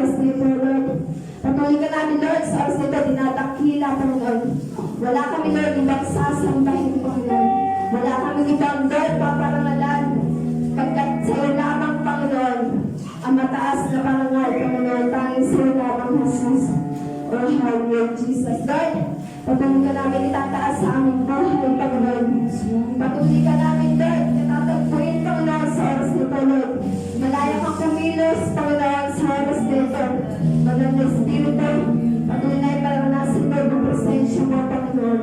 oras nito, Lord. Patuloy ka namin, Lord, sa oras nito, dinadakila, Panginoon. Wala kami, Lord, ibang sasambahin, Panginoon. Wala kami ibang, Lord, paparangalan. Pagkat sa'yo lamang, Panginoon, ang mataas na parangal, Panginoon, tanging sa'yo lamang, Jesus. Oh, hallelujah, Jesus. Lord, patuloy ka namin itataas sa aming buhay, Panginoon. Patuloy ka namin, Lord, natatagpuin, Panginoon, sa oras nito, Lord. Malaya kang kumilos, Panginoon, sa oras nito. Magandang Espiritu, patuloy na iparanasin, Lord, ang presensya mo, Panginoon.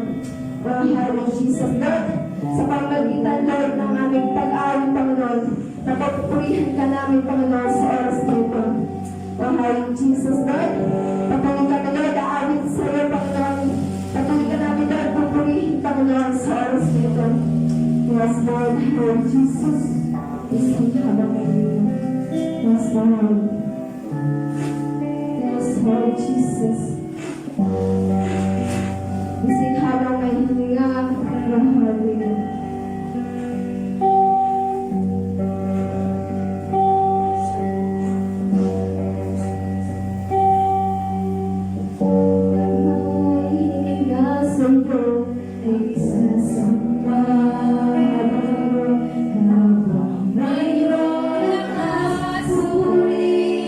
Oh, hallelujah, Jesus. Lord, sa pamagitan, Lord, ng aming pag-aaway, Panginoon, napapurihan ka namin, Panginoon, sa oras nito. Oh, hallelujah, Jesus. Lord, patuloy ka na, Lord, aawit sa iyo, Panginoon. Patuloy ka namin, Lord, pupurihin, Panginoon, sa oras nito. Yes, Lord, hallelujah, Jesus. Isang hallelujah. Yes, Lord. Yes, Lord Jesus. Isang habang may hininga, hallelujah. Mayroon ang asuri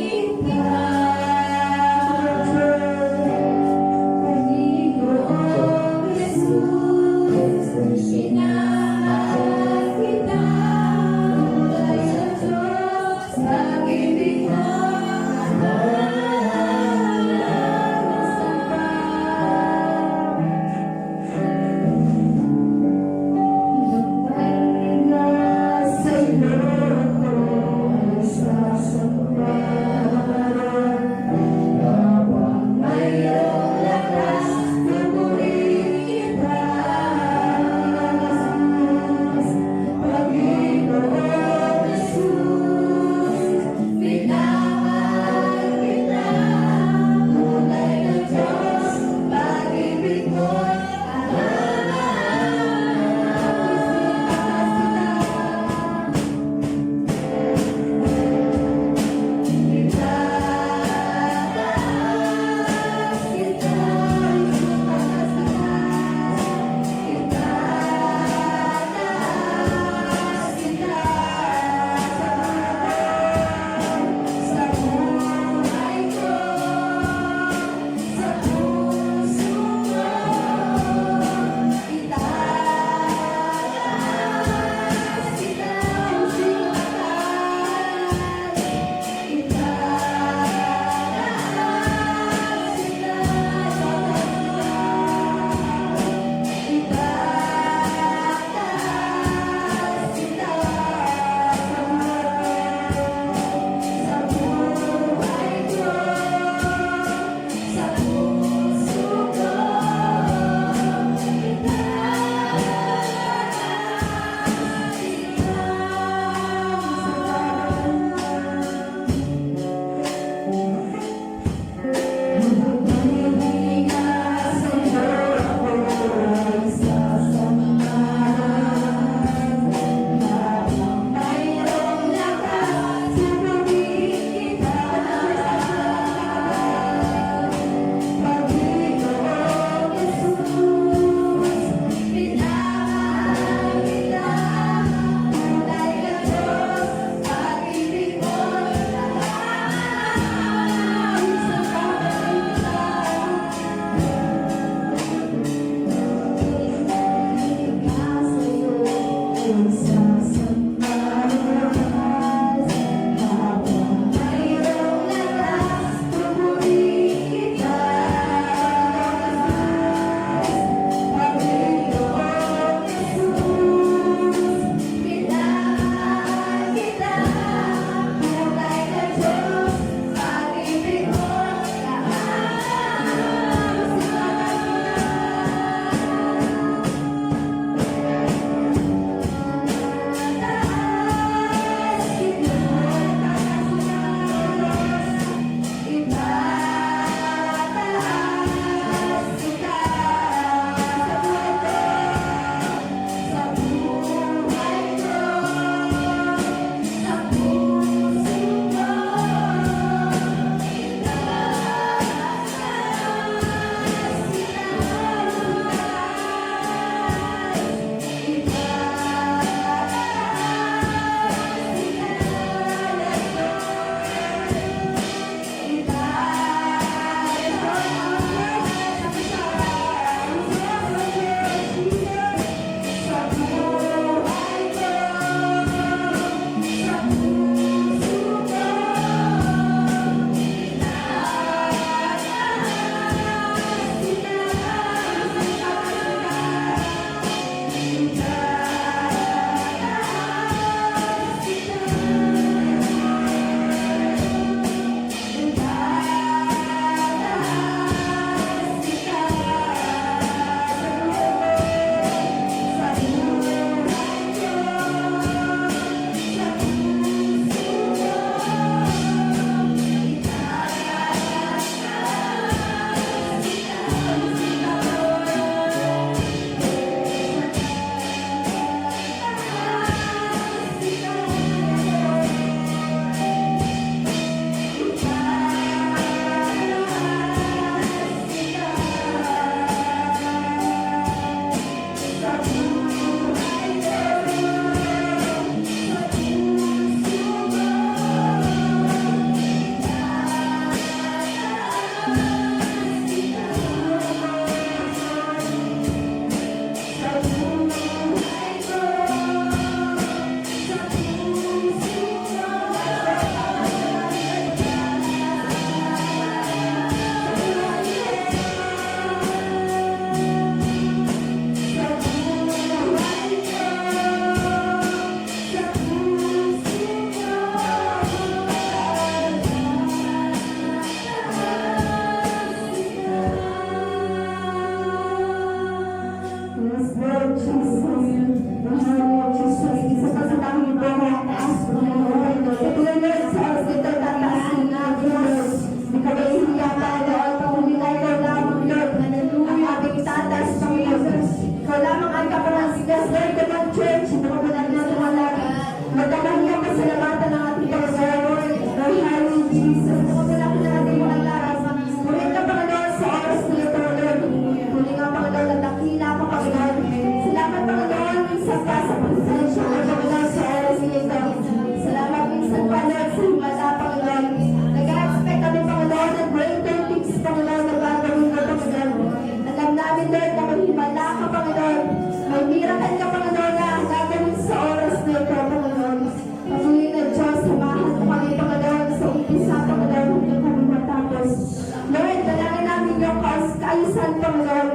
Panginoon.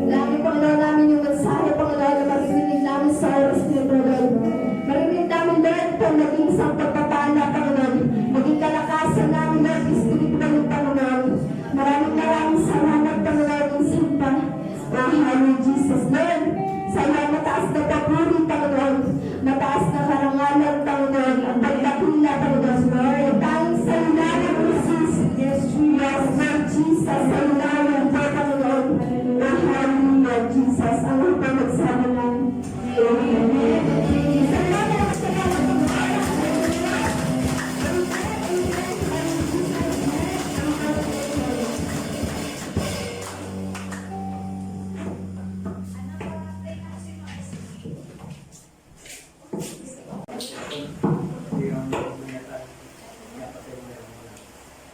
Langit, Panginoon, namin yung mensahe, Panginoon, na maririnig namin sa oras niyo, Panginoon. Maririnig namin, Lord, kung naging isang pagpapala, Panginoon. Maging kalakasan namin, Lord, espiritual, Panginoon. Maraming salamat, Panginoon, ng simpa. Mahal ni Jesus, Lord. Sa iyo, mataas na papuri, Panginoon. Mataas na karangalan, Panginoon. Ang pagkakila, Panginoon, Lord. Tanging sa iyo namin, Jesus. Yes, Lord Jesus. Sa iyo namin, Panginoon. Mahal ni Lord Jesus. Ang upang magsama namin. Amen.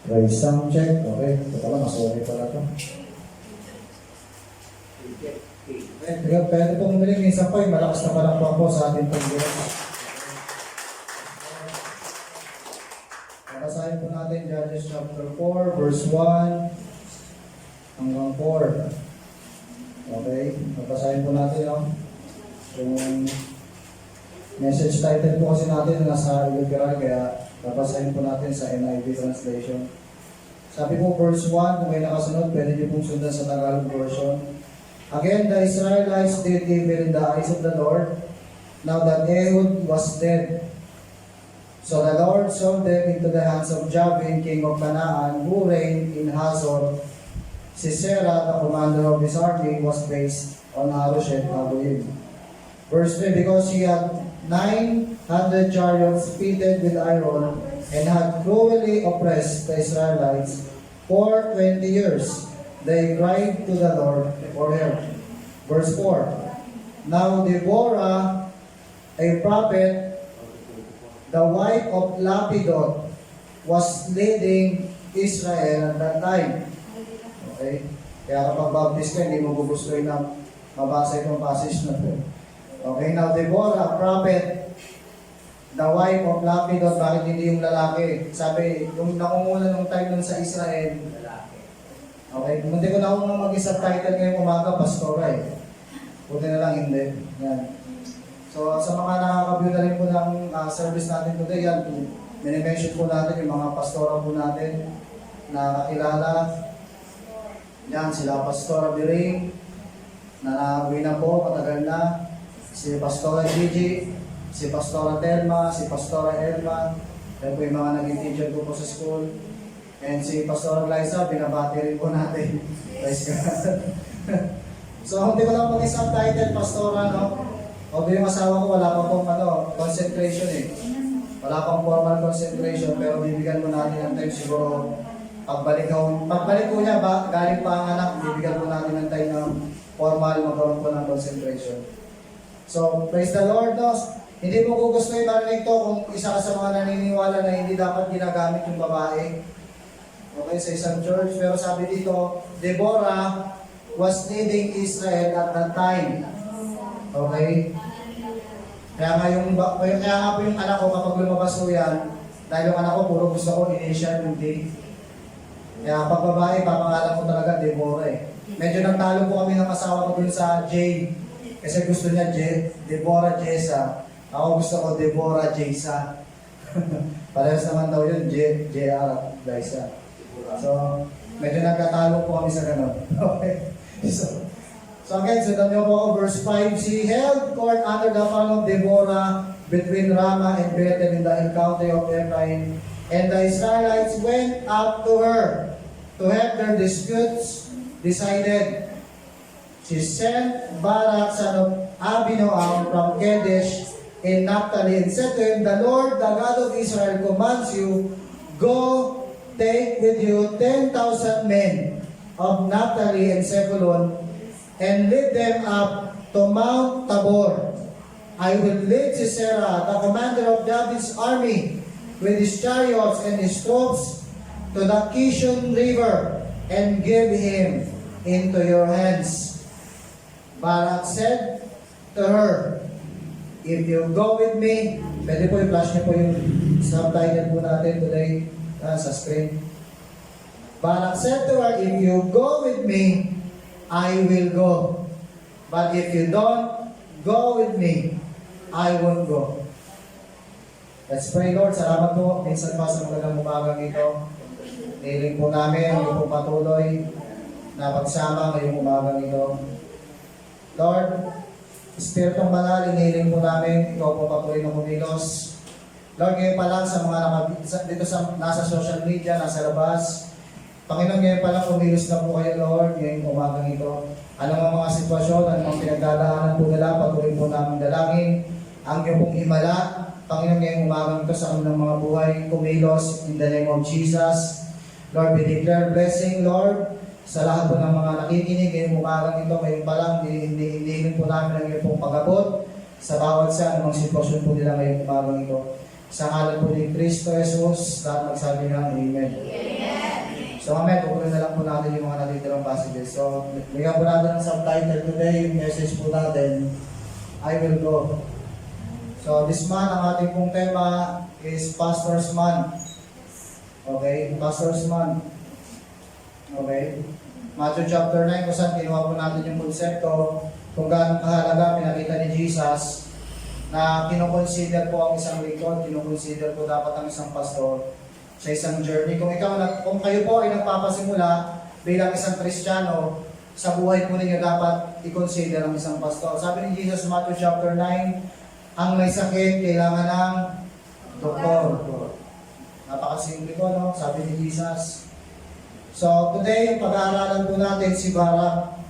Okay, sound check. Okay, ito pala, mas okay pala ito. Okay, pwede pong humiling minsan po, malakas na palakpak po sa ating Panginoon. Basahin po natin Judges chapter 4, verse 1 hanggang 4. Okay, basahin po natin yung message title po kasi natin nasa literal, kaya babasahin po natin sa NIV translation. Sabi po verse 1, kung may nakasunod, pwede niyo pong sundan sa Tagalog version. Again, the Israelites did evil in the eyes of the Lord, now that Ehud was dead. So the Lord sold them into the hands of Jabin, king of Canaan, who reigned in Hazor. Sisera, the commander of his army, was based on Harosheth Hagoyim. Verse 3, because he had 900 chariots fitted with iron and had cruelly oppressed the Israelites for 20 years, they cried to the Lord for help. Verse 4, now Deborah, a prophet, the wife of Lapidot, was leading Israel at that time. Okay? Kaya kapag baptist ka, hindi mo gugustuhin na mabasa itong passage na ito. Okay, now Deborah, a prophet, the wife of Lapidot, bakit hindi yung lalaki? Sabi, yung nakunguna nung time nun sa Israel, lalaki. Okay, hindi ko na akong mag-isang title ngayong umaga, pastora eh. Buti na lang hindi. Yan. So, sa mga nakaka-view na rin po ng service natin today, yan, minimension po natin yung mga pastora po natin na kakilala. Yan, sila Pastora Biring, na nauwi na po, matagal na. Si Pastora Gigi, si Pastora Telma, si Pastora Elma, yan po yung mga naging teacher ko po sa school. And si Pastora Liza, binabati rin po natin. Praise God. So, hindi ko lang mag-isang title, Pastora, no? Although yung asawa ko, wala pa pong concentration eh. Wala pang formal concentration, pero bibigyan mo natin ng time siguro. Pagbalik ko niya, galing pa ang anak, bibigyan ko natin ng time na formal, magkaroon po ng concentration. So, praise the Lord, no? Hindi mo gugustuhin marinig to kung isa ka sa mga naniniwala na hindi dapat ginagamit yung babae. Okay, sa isang church. Pero sabi dito, Deborah was leading Israel at that time. Okay? Kaya nga po yung anak ko kapag lumabas ko yan, dahil yung anak ko puro gusto ko initial yung day. Kaya pag babae, papangalan ko talaga Deborah eh. Medyo nagtalo po kami ng asawa ko dun sa J. Kasi gusto niya Deborah Jessa. Ako gusto ko Deborah Jessa. Parehas naman daw yun, J.R. Jessa. So, medyo nagkatalo po kami sa ganun. Okay? So again, sundan niyo po ako, verse 5. She held court under the palm of Deborah between Ramah and Bethel in the hill country of Ephraim. And the Israelites went up to her to have their disputes decided. She sent Barak, son of Abinoam, from Kadesh in Naphtali, and said to him, the Lord, the God of Israel, commands you, go, take with you 10,000 men of Naphtali and Zebulun, and lead them up to Mount Tabor. I will lead Sisera, the commander of David's army, with his chariots and his troops, to the Kishon River, and give him into your hands. Barak said to her, if you go with me, pwede po i-flash niyo po yung subtitle po natin today sa screen. Barak said to her, if you go with me, I will go. But if you don't go with me, I won't go. Let's pray, Lord. Salamat po. Minsan pa sa magandang umagang ito. Niling po namin, yung po patuloy na pagsama ngayong umagang ito. Lord, Espiritong Banal, iniling po namin, ikaw po patuloy na kumilos. Lord, ngayon pa lang sa mga dito sa nasa social media, nasa labas, Panginoon, ngayon pa lang kumilos na po kayo, Lord, ngayong umagang ito. Anong mga sitwasyon, anong pinagdadaanan po nila, patuloy po namin dalangin. Ang iyong pong himala, Panginoon, ngayong umagang ito sa kanilang mga buhay, kumilos in the name of Jesus. Lord, we declare blessing, Lord, sa lahat po ng mga nakikinig ngayong umagang ito, ngayon pa lang, hindi po namin ang iyong pong pag-abot sa bawat sa anumang sitwasyon po nila ngayong umagang ito. Sa ngalan po ni Kristo Jesus, lahat magsabi ng Amen. So, amen, tutuloy na lang po natin yung mga natitirang passages. So, bigyan po natin ang subtitle today, yung message po natin, I will go. So, this month, ang ating pong tema is Pastor's Month. Okay, Pastor's Month. Okay. Matthew chapter 9, kung saan kinuha po natin yung konsepto kung gaano kahalaga pinakita ni Jesus na kinukonsider po ang isang lingkod, kinukonsider po dapat ang isang pastor sa isang journey. Kung kayo po ay nagpapasimula bilang isang Kristiyano, sa buhay po ninyo dapat i-consider ang isang pastor. Sabi ni Jesus sa Matthew chapter 9, ang may sakit kailangan ng doktor. Napakasimple ko, no? Sabi ni Jesus. So, today, pag-aaralan po natin si Barak.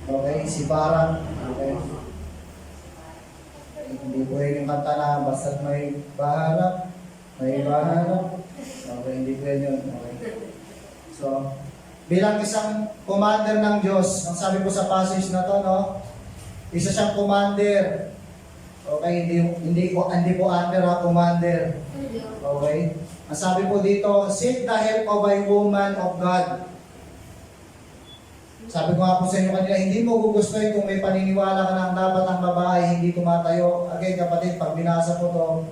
Okay, si Barak. Okay. Hindi po yun yung kanta na basta't may Barak. May Barak. Okay, hindi po yun. Okay. So, bilang isang commander ng Diyos, ang sabi po sa passage na to, no? Isa siyang commander. Okay, hindi po under ha, commander. Okay. Ang sabi po dito, seek the help of a woman of God. Sabi ko nga po sa inyo kanila, hindi mo gugustuhin kung may paniniwala ka na ang dapat ang babae hindi tumatayo. Again, kapatid, pag binasa po to,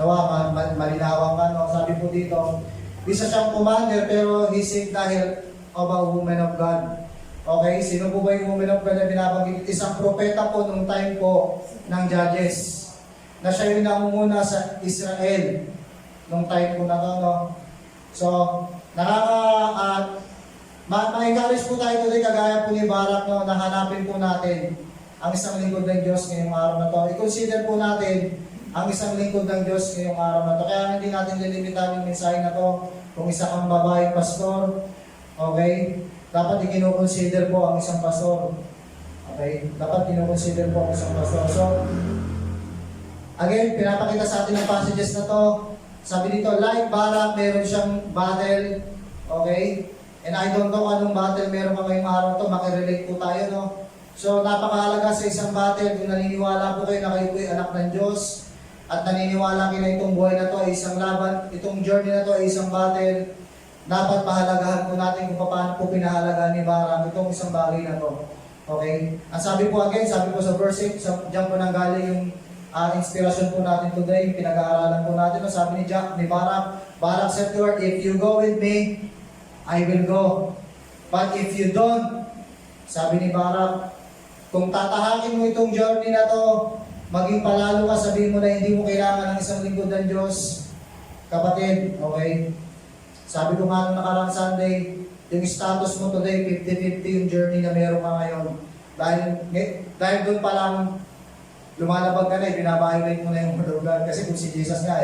nawa, malinawan ka, no? Sabi po dito, isa siyang commander, pero he seek the help of a woman of God. Okay, sino po ba yung woman of God na binabanggit? Isang propeta po nung time po ng Judges, na siya yung namumuna sa Israel nung time po na to, no? So, ma-encourage po tayo today, kagaya po ni Barak, no, na hanapin po natin ang isang lingkod ng Diyos ngayong araw na to. I-consider po natin ang isang lingkod ng Diyos ngayong araw na to. Kaya hindi natin lilimitan yung mensahe na to kung isa kang babae pastor. Okay? Dapat i-consider po ang isang pastor. Okay? Dapat i-consider po ang isang pastor. So, again, pinapakita sa atin ang passages na to. Sabi dito, like Barak, meron siyang battle. Okay? And I don't know anong battle meron ka ngayong araw to, makirelate po tayo, no? So, napakahalaga sa isang battle, kung naniniwala po kayo na kayo po ay anak ng Diyos, at naniniwala kayo na itong buhay na to ay isang laban, itong journey na to ay isang battle, dapat pahalagahan po natin kung paano po pinahalagaan ni Barak itong isang bagay na to. Okay? Ang sabi po again, sabi po sa verse 8, diyan po nanggaling yung inspiration po natin today, pinag-aaralan po natin. Sabi ni Barak, Barak said to her, if you go with me, I will go. But if you don't, sabi ni Barak, kung tatahakin mo itong journey na to, maging palalo ka, sabihin mo na hindi mo kailangan ng isang lingkod ng Diyos. Kapatid, okay? Sabi ko nga nung nakarang Sunday, yung status mo today, 50-50 yung journey na meron ka ngayon. Dahil doon pa lang, lumalabag ka na binabiolate mo na yung lugar. Kasi kung si Jesus nga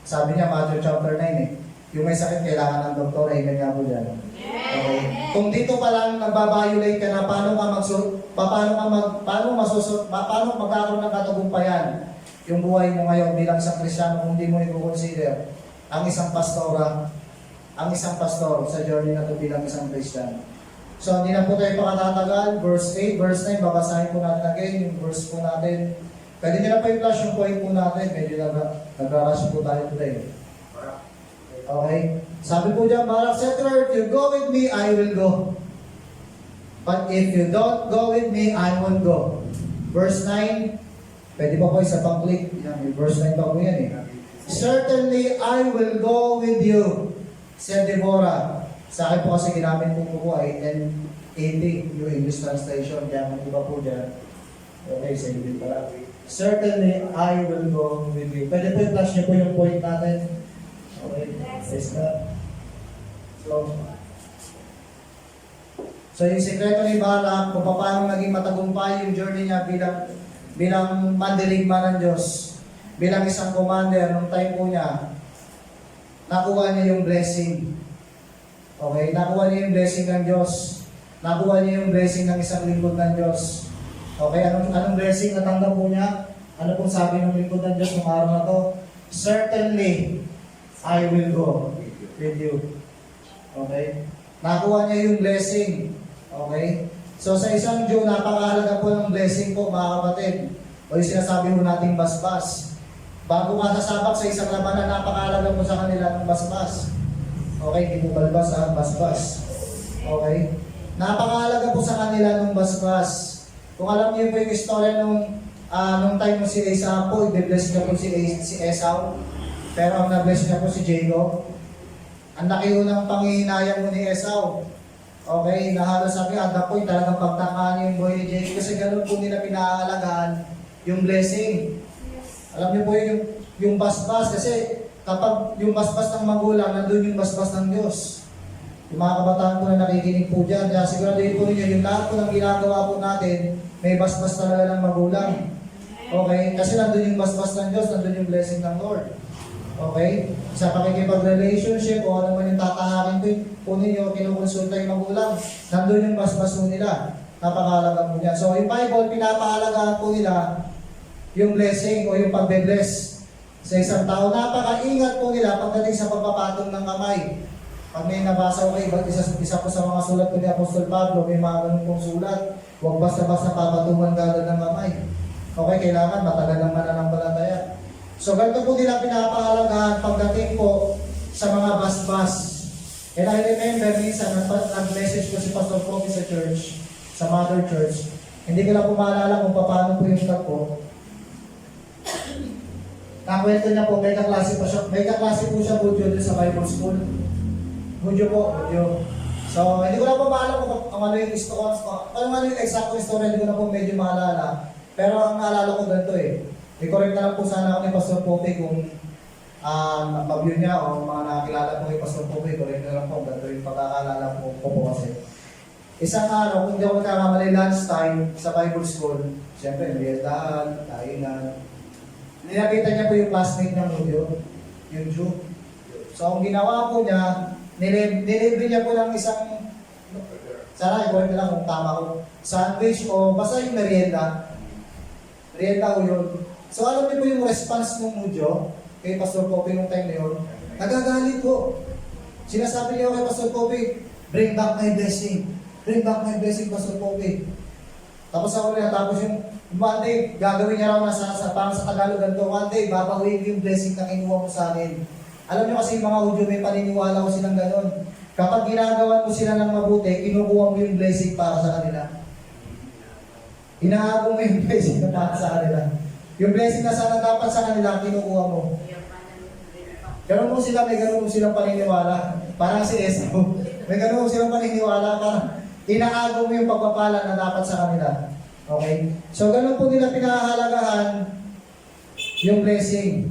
sabi niya, Matthew chapter 9 yung may sakit kailangan ng doktor, amen nga po dyan. Okay. Kung dito pa lang nagbabiolate ka na, paano magkakaroon ng katagumpayan yung buhay mo ngayon bilang isang Kristiyano kung hindi mo i-consider ang isang pastor sa journey na ito bilang isang Kristiyano. So, hindi na po tayo pakatatagal. Verse 8, verse 9, babasahin po natin again yung verse po natin. Pwede nyo na pa i-flash yung point po natin. Medyo nag-rush po tayo today. Okay? Sabi po dyan, Barak said to her, if you go with me, I will go. But if you don't go with me, I won't go. Verse 9, pwede pa po isa pang click. Yan, verse 9 pa po yan Certainly, I will go with you, said Deborah. Sa akin po kasi ginamit po ay N80, yung English translation. Kaya kung iba po dyan, okay, sa English pala. Certainly, I will go with you. Pwede po i-flash niyo po yung point natin. Okay, yes na. So yung sekreto ni Balak, kung paano naging matagumpay yung journey niya bilang mandirigma ng Diyos, bilang isang commander, nung time po niya, nakuha niya yung blessing. Okay, nakuha niya yung blessing ng Diyos. Nakuha niya yung blessing ng isang lingkod ng Diyos. Okay, anong blessing natanggap po niya? Ano pong sabi ng lingkod ng Diyos ng araw na to? Certainly, I will go with you. Okay? Nakuha niya yung blessing. Okay? So sa isang Jew, napakahalaga po ng blessing po mga kapatid. O yung sinasabi mo nating basbas. Bago ka sasabak sa isang labanan, napakahalaga po sa kanila ng basbas. Okay? Hindi po balbas ha, basbas. Okay? Napakahalaga po sa kanila ng basbas. Kung alam niyo po yung istorya nung time mo si Esau po, i-bless niya po si Esau. Pero ang na-bless niya po si Jacob. Ang laki ng panghihinayang mo ni Esau. Okay, nahalos sabi at that point talagang pagtakaan niyo yung boy ni Jacob kasi ganun po nila pinahaalagaan yung blessing. Alam niyo po yung basbas kasi kapag yung basbas ng magulang, nandun yung basbas ng Diyos. Yung mga kabataan po na nakikinig po dyan, kaya siguraduhin po ninyo, yung lahat po ng ginagawa po natin, may basbas talaga ng magulang. Okay? Kasi nandun yung basbas ng Diyos, nandun yung blessing ng Lord. Okay? Sa pakikipag-relationship o ano man yung tatahakin po ninyo, kinukonsulta yung magulang, nandun yung basbas po nila. Napakahalaga po niya. So yung Bible, pinapahalagaan po nila yung blessing o yung pagbe-bless sa isang tao. Napakaingat po nila pagdating sa pagpapatong ng kamay. Pag may nabasa ko kayo, isa po sa mga sulat ko ni Apostol Pablo, may mga ganun pong sulat. Huwag basta-basta papatungan gano'n ng kamay. Okay, kailangan matagal ng mananampalataya. So, ganito po nila pinapahalagahan pagdating po sa mga basbas. And I remember, minsan, nag-message ko si Pastor Kobe sa church, sa Mother Church. Hindi ko lang po maalala kung paano po yung tag ko. Nakwento niya po, may kaklase po siya Budyo din sa Bible School. Budyo po, Budyo. So, hindi ko lang po maalam kung ano yung ano yung exact story, hindi ko na po medyo maalala. Pero ang naalala ko ganito eh. I-correct na lang po sana ako ni Pastor Pope kung mabview niya o mga nakakilala po kay Pastor Pope, correct na lang po. Ganito yung pagkakalala po kasi. Isang araw, kung hindi ako nagkakamali lunch time sa Bible School, siyempre, nabiyadahan, kainan. Nilapita niya po yung classmate ng Budyo, yung Jew. So, ang ginawa po niya, nilibre niya po ng isang, sana i-correct na lang kung tama ko, sandwich o basta yung merienda. Merienda ko yun. So alam niyo po yung response ng Budyo kay Pastor Pope nung time na yun, nagagalit po. Sinasabi niya kay Pastor Pope, bring back my blessing. Bring back my blessing, Pastor Pope. Tapos ako rin, tapos yung one day, gagawin niya raw na parang sa Tagalog ganito, one day, babawiin yung blessing na kinuha mo sa akin. Alam niyo kasi yung mga Hudyo, may paniniwala ko silang ganon. Kapag ginagawa mo sila ng mabuti, kinukuha mo yung blessing para sa kanila. Inahabong mo yung blessing na para sa kanila. Yung blessing na sana dapat sa kanila, kinukuha mo. Ganon mo sila, may ganon mo silang paniniwala. Parang si Esau. May ganon mo silang paniniwala, parang inahabong mo yung pagpapala na dapat sa kanila. Okay? So, ganon po nila pinahahalagahan yung blessing.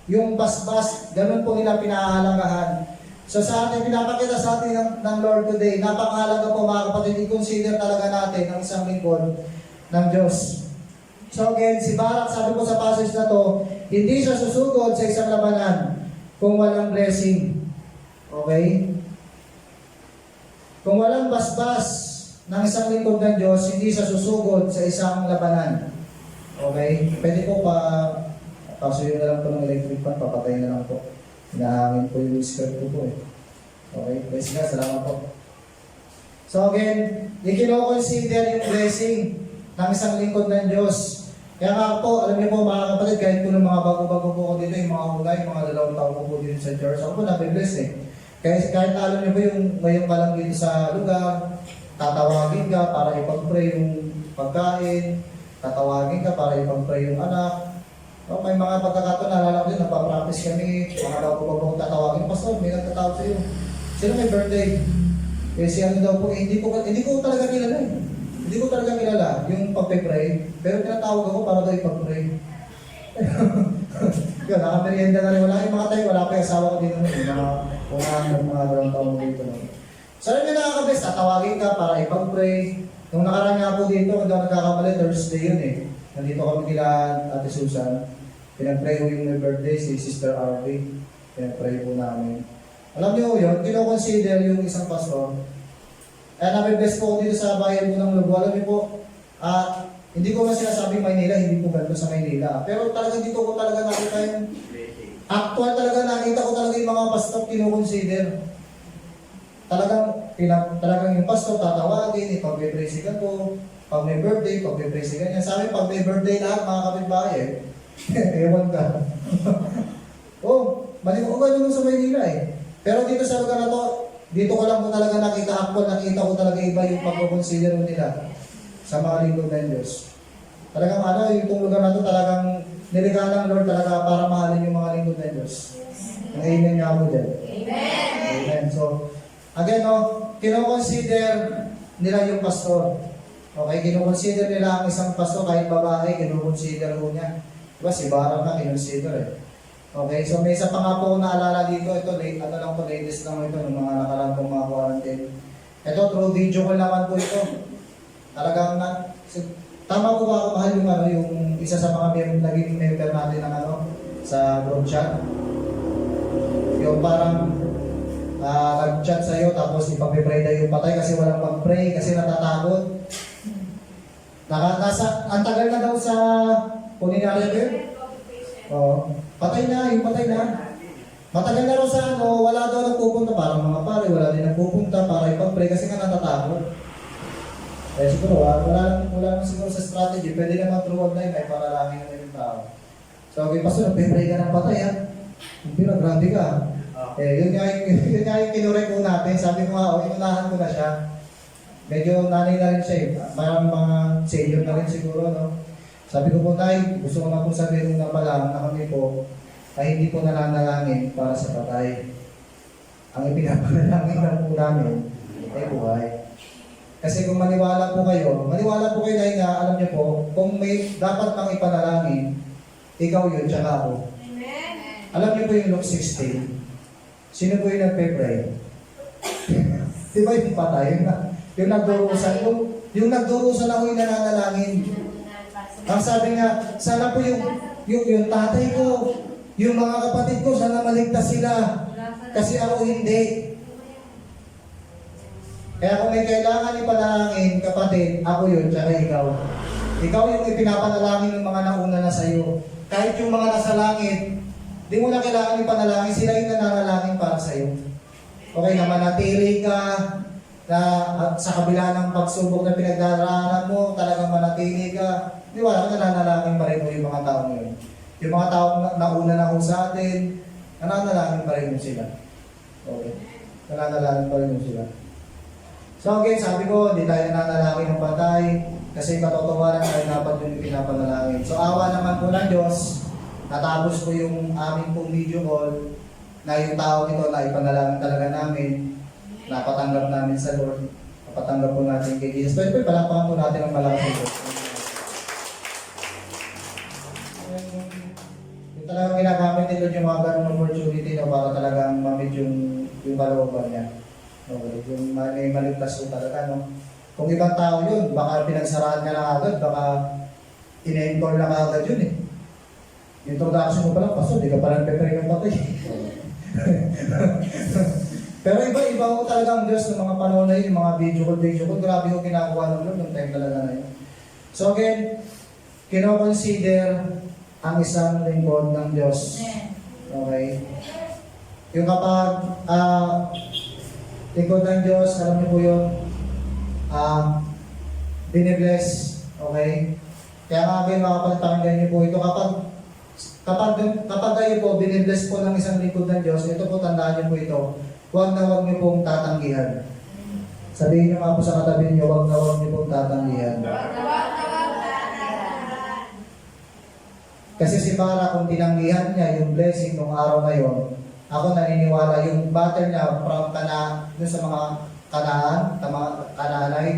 Yung basbas, ganun po nila pinahahalagahan. So sa atin, pinapakita sa atin ng Lord today, napakahalaga po mga kapatid, i-consider talaga natin ang isang lingkod ng Diyos. So again, si Barak, sabi ko sa passage na to, hindi siya susugod sa isang labanan kung walang blessing. Okay? Kung walang basbas ng isang lingkod ng Diyos, hindi siya susugod sa isang labanan. Okay? Pwede po pasuyo na lang po ng electric fan, papatay na lang po. Hinahangin po yung skirt ko po eh. Okay, praise God, salamat po. So again, ikino-consider yung blessing ng isang lingkod ng Diyos. Kaya nga po, alam niyo po mga kapatid, kahit po ng mga bago-bago po ko dito, yung mga ulay, mga 2 taon ko po dito sa church, ako po nabibless eh. Kahit alam niyo po yung ngayon ka lang dito sa lugar, tatawagin ka para ipag-pray yung pagkain, tatawagin ka para ipag-pray yung anak. No, may mga pagkakataon, naalala ko din, napapractice kami, mga bago-bagong tatawagin, Pastor, may nagtatawag sa iyo. Sino may birthday? Kasi ano daw po, hindi ko talaga kilala eh. Hindi ko talaga kilala yung pagpe-pray. Pero tinatawag ako para daw ipag-pray. Yun, nakamerienda na rin. Wala yung mga tayo, wala pa yung asawa ko dito. Mga dalawang taon mo dito. So, alam nyo nakakabes, tatawagin ka para ipag-pray. Nung nakaraan nga po dito, kung daw nagkakamali, Thursday yun eh. Nandito kami kila Ate Susan. Pinag-pray ko yung may birthday, si Sister Arvie. Pinag-pray po namin. Alam niyo yun, kino-consider yung isang pastor. Kaya namin-bless po dito sa bayan po ng Lugo. Alam niyo po, hindi ko man sinasabing Maynila, hindi po ganito sa Maynila. Pero talagang dito ko talaga nakita yung actual talaga nakita ko talaga yung mga pastor kino-consider. Talagang yung pastor tatawagin, ipag-praise ka po, pag may birthday, pag-praise ka niya. Sa amin, pag may birthday lahat, mga kapitbahay ewan ka. Malimutan ko ganun sa Maynila eh. Pero dito sa lugar na to, dito ko lang po talaga nakita ko talaga iba yung pag-consider nila sa mga lingkod ng Diyos. Talagang yung lugar na to talagang niligala ng Lord talaga para mahalin yung mga lingkod ng Diyos. Ang amen nga po dyan. Amen! Amen. So, again, kino-consider nila yung pastor. Okay, kino-consider nila ang isang pastor, kahit babae, kino-consider ko niya. Diba, si Bara ka, kino-consider eh. Okay, so may isa pa nga po naalala dito, ito latest lang ito ng mga nakaraan pong mga quarantine. Ito, through video call naman po ito. Talagang tama po ba ako mahal yung isa sa mga naging member natin ng sa group chat? Yung parang nag-chat sa'yo tapos ipag-pray na yung patay kasi walang pag-pray kasi natatakot. Ang tagal na daw sa kuninarya ko yun. Patay na. Matagal na raw sa wala daw nagpupunta, parang mga pare, wala din nagpupunta para ipag-pray kasi nga natatakot. Siguro, wala lang siguro sa strategy, pwede naman through online ay panalangin na yung tao. So, okay, pastor, nagpipray ka ng patay ha? Pero grabe ka. Yun nga yung kinurek ko natin, sabi ko nga, inunahan ko na siya. Medyo nanay na rin siya parang mga senior na rin siguro, no? Sabi ko po, Tay, gusto ko nga po sabihin na pala na kami po ay hindi po nananalangin para sa patay. Ang ipinapanalangin lang po namin ay buhay. Kasi kung maniwala po kayo dahil nga, alam niyo po, kung may dapat pang ipanalangin, ikaw yun, tsaka ako. Amen. Alam niyo po yung Luke 16, sino po yung nagpe-pray? Di ba yung patay? Yung nagdurusan, yung nagdurusan ako yung nananalangin. Ang sabi nga, sana po yung tatay ko, yung mga kapatid ko, sana maligtas sila. Kasi ako hindi. Kaya kung may kailangan ipanalangin, kapatid, ako yun, tsaka ikaw. Ikaw yung ipinapanalangin ng mga nauna na sa'yo. Kahit yung mga nasa langit, di mo na kailangan ipanalangin, sila yung nananalangin para sa'yo. Okay, na manatili ka, na sa kabila ng pagsubok na pinagdaraanan mo, talagang manatili ka. Di ba, nananalangin pa rin mo yung mga tao ngayon. Yung mga tao nauna na ho sa atin, nananalangin pa rin mo sila. Okay. Nananalangin pa rin mo sila. So again, sabi ko, hindi tayo nananalangin ng patay kasi katotohanan tayo dapat yung pinapanalangin. So awa naman po ng Diyos, natapos ko yung aming pong video call na yung tao nito na ipanalangin talaga namin, napatanggap namin sa Lord, napatanggap po natin kay Jesus. Pwede palapakan po natin ang malakas ito. Yung talagang ginagamit nito yung mga ganong opportunity na para talagang mamit yung kalooban niya. Okay, yung may maligtas ko talaga, no? Kung ibang tao yun, baka pinagsarahan ka na agad, baka in-encore na agad yun eh. Yung introduction mo pala, paso, di ka pala nagpe-pray ng patay. Pero iba ko talaga ang Diyos ng mga panahon na yun, yung mga video call, grabe ko ginagawa ng Lord, yung time talaga na yun. So again, kino-consider ang isang lingkod ng Diyos. Okay? Yung kapag lingkod ng Diyos, alam niyo po yun, binibless, okay? Kaya nga kayo makapagpakinggan niyo po ito, kapag kayo po binibless po ng isang lingkod ng Diyos, ito po, tandaan niyo po ito, huwag na huwag niyo pong tatanggihan. Sabihin niyo nga po sa katabi niyo, huwag na huwag niyo pong tatanggihan. Kasi si Bara, kung tinanggihan niya yung blessing nung araw na yun, ako naniniwala yung battle niya from dun sa mga Kanaan, mga Kanaanay.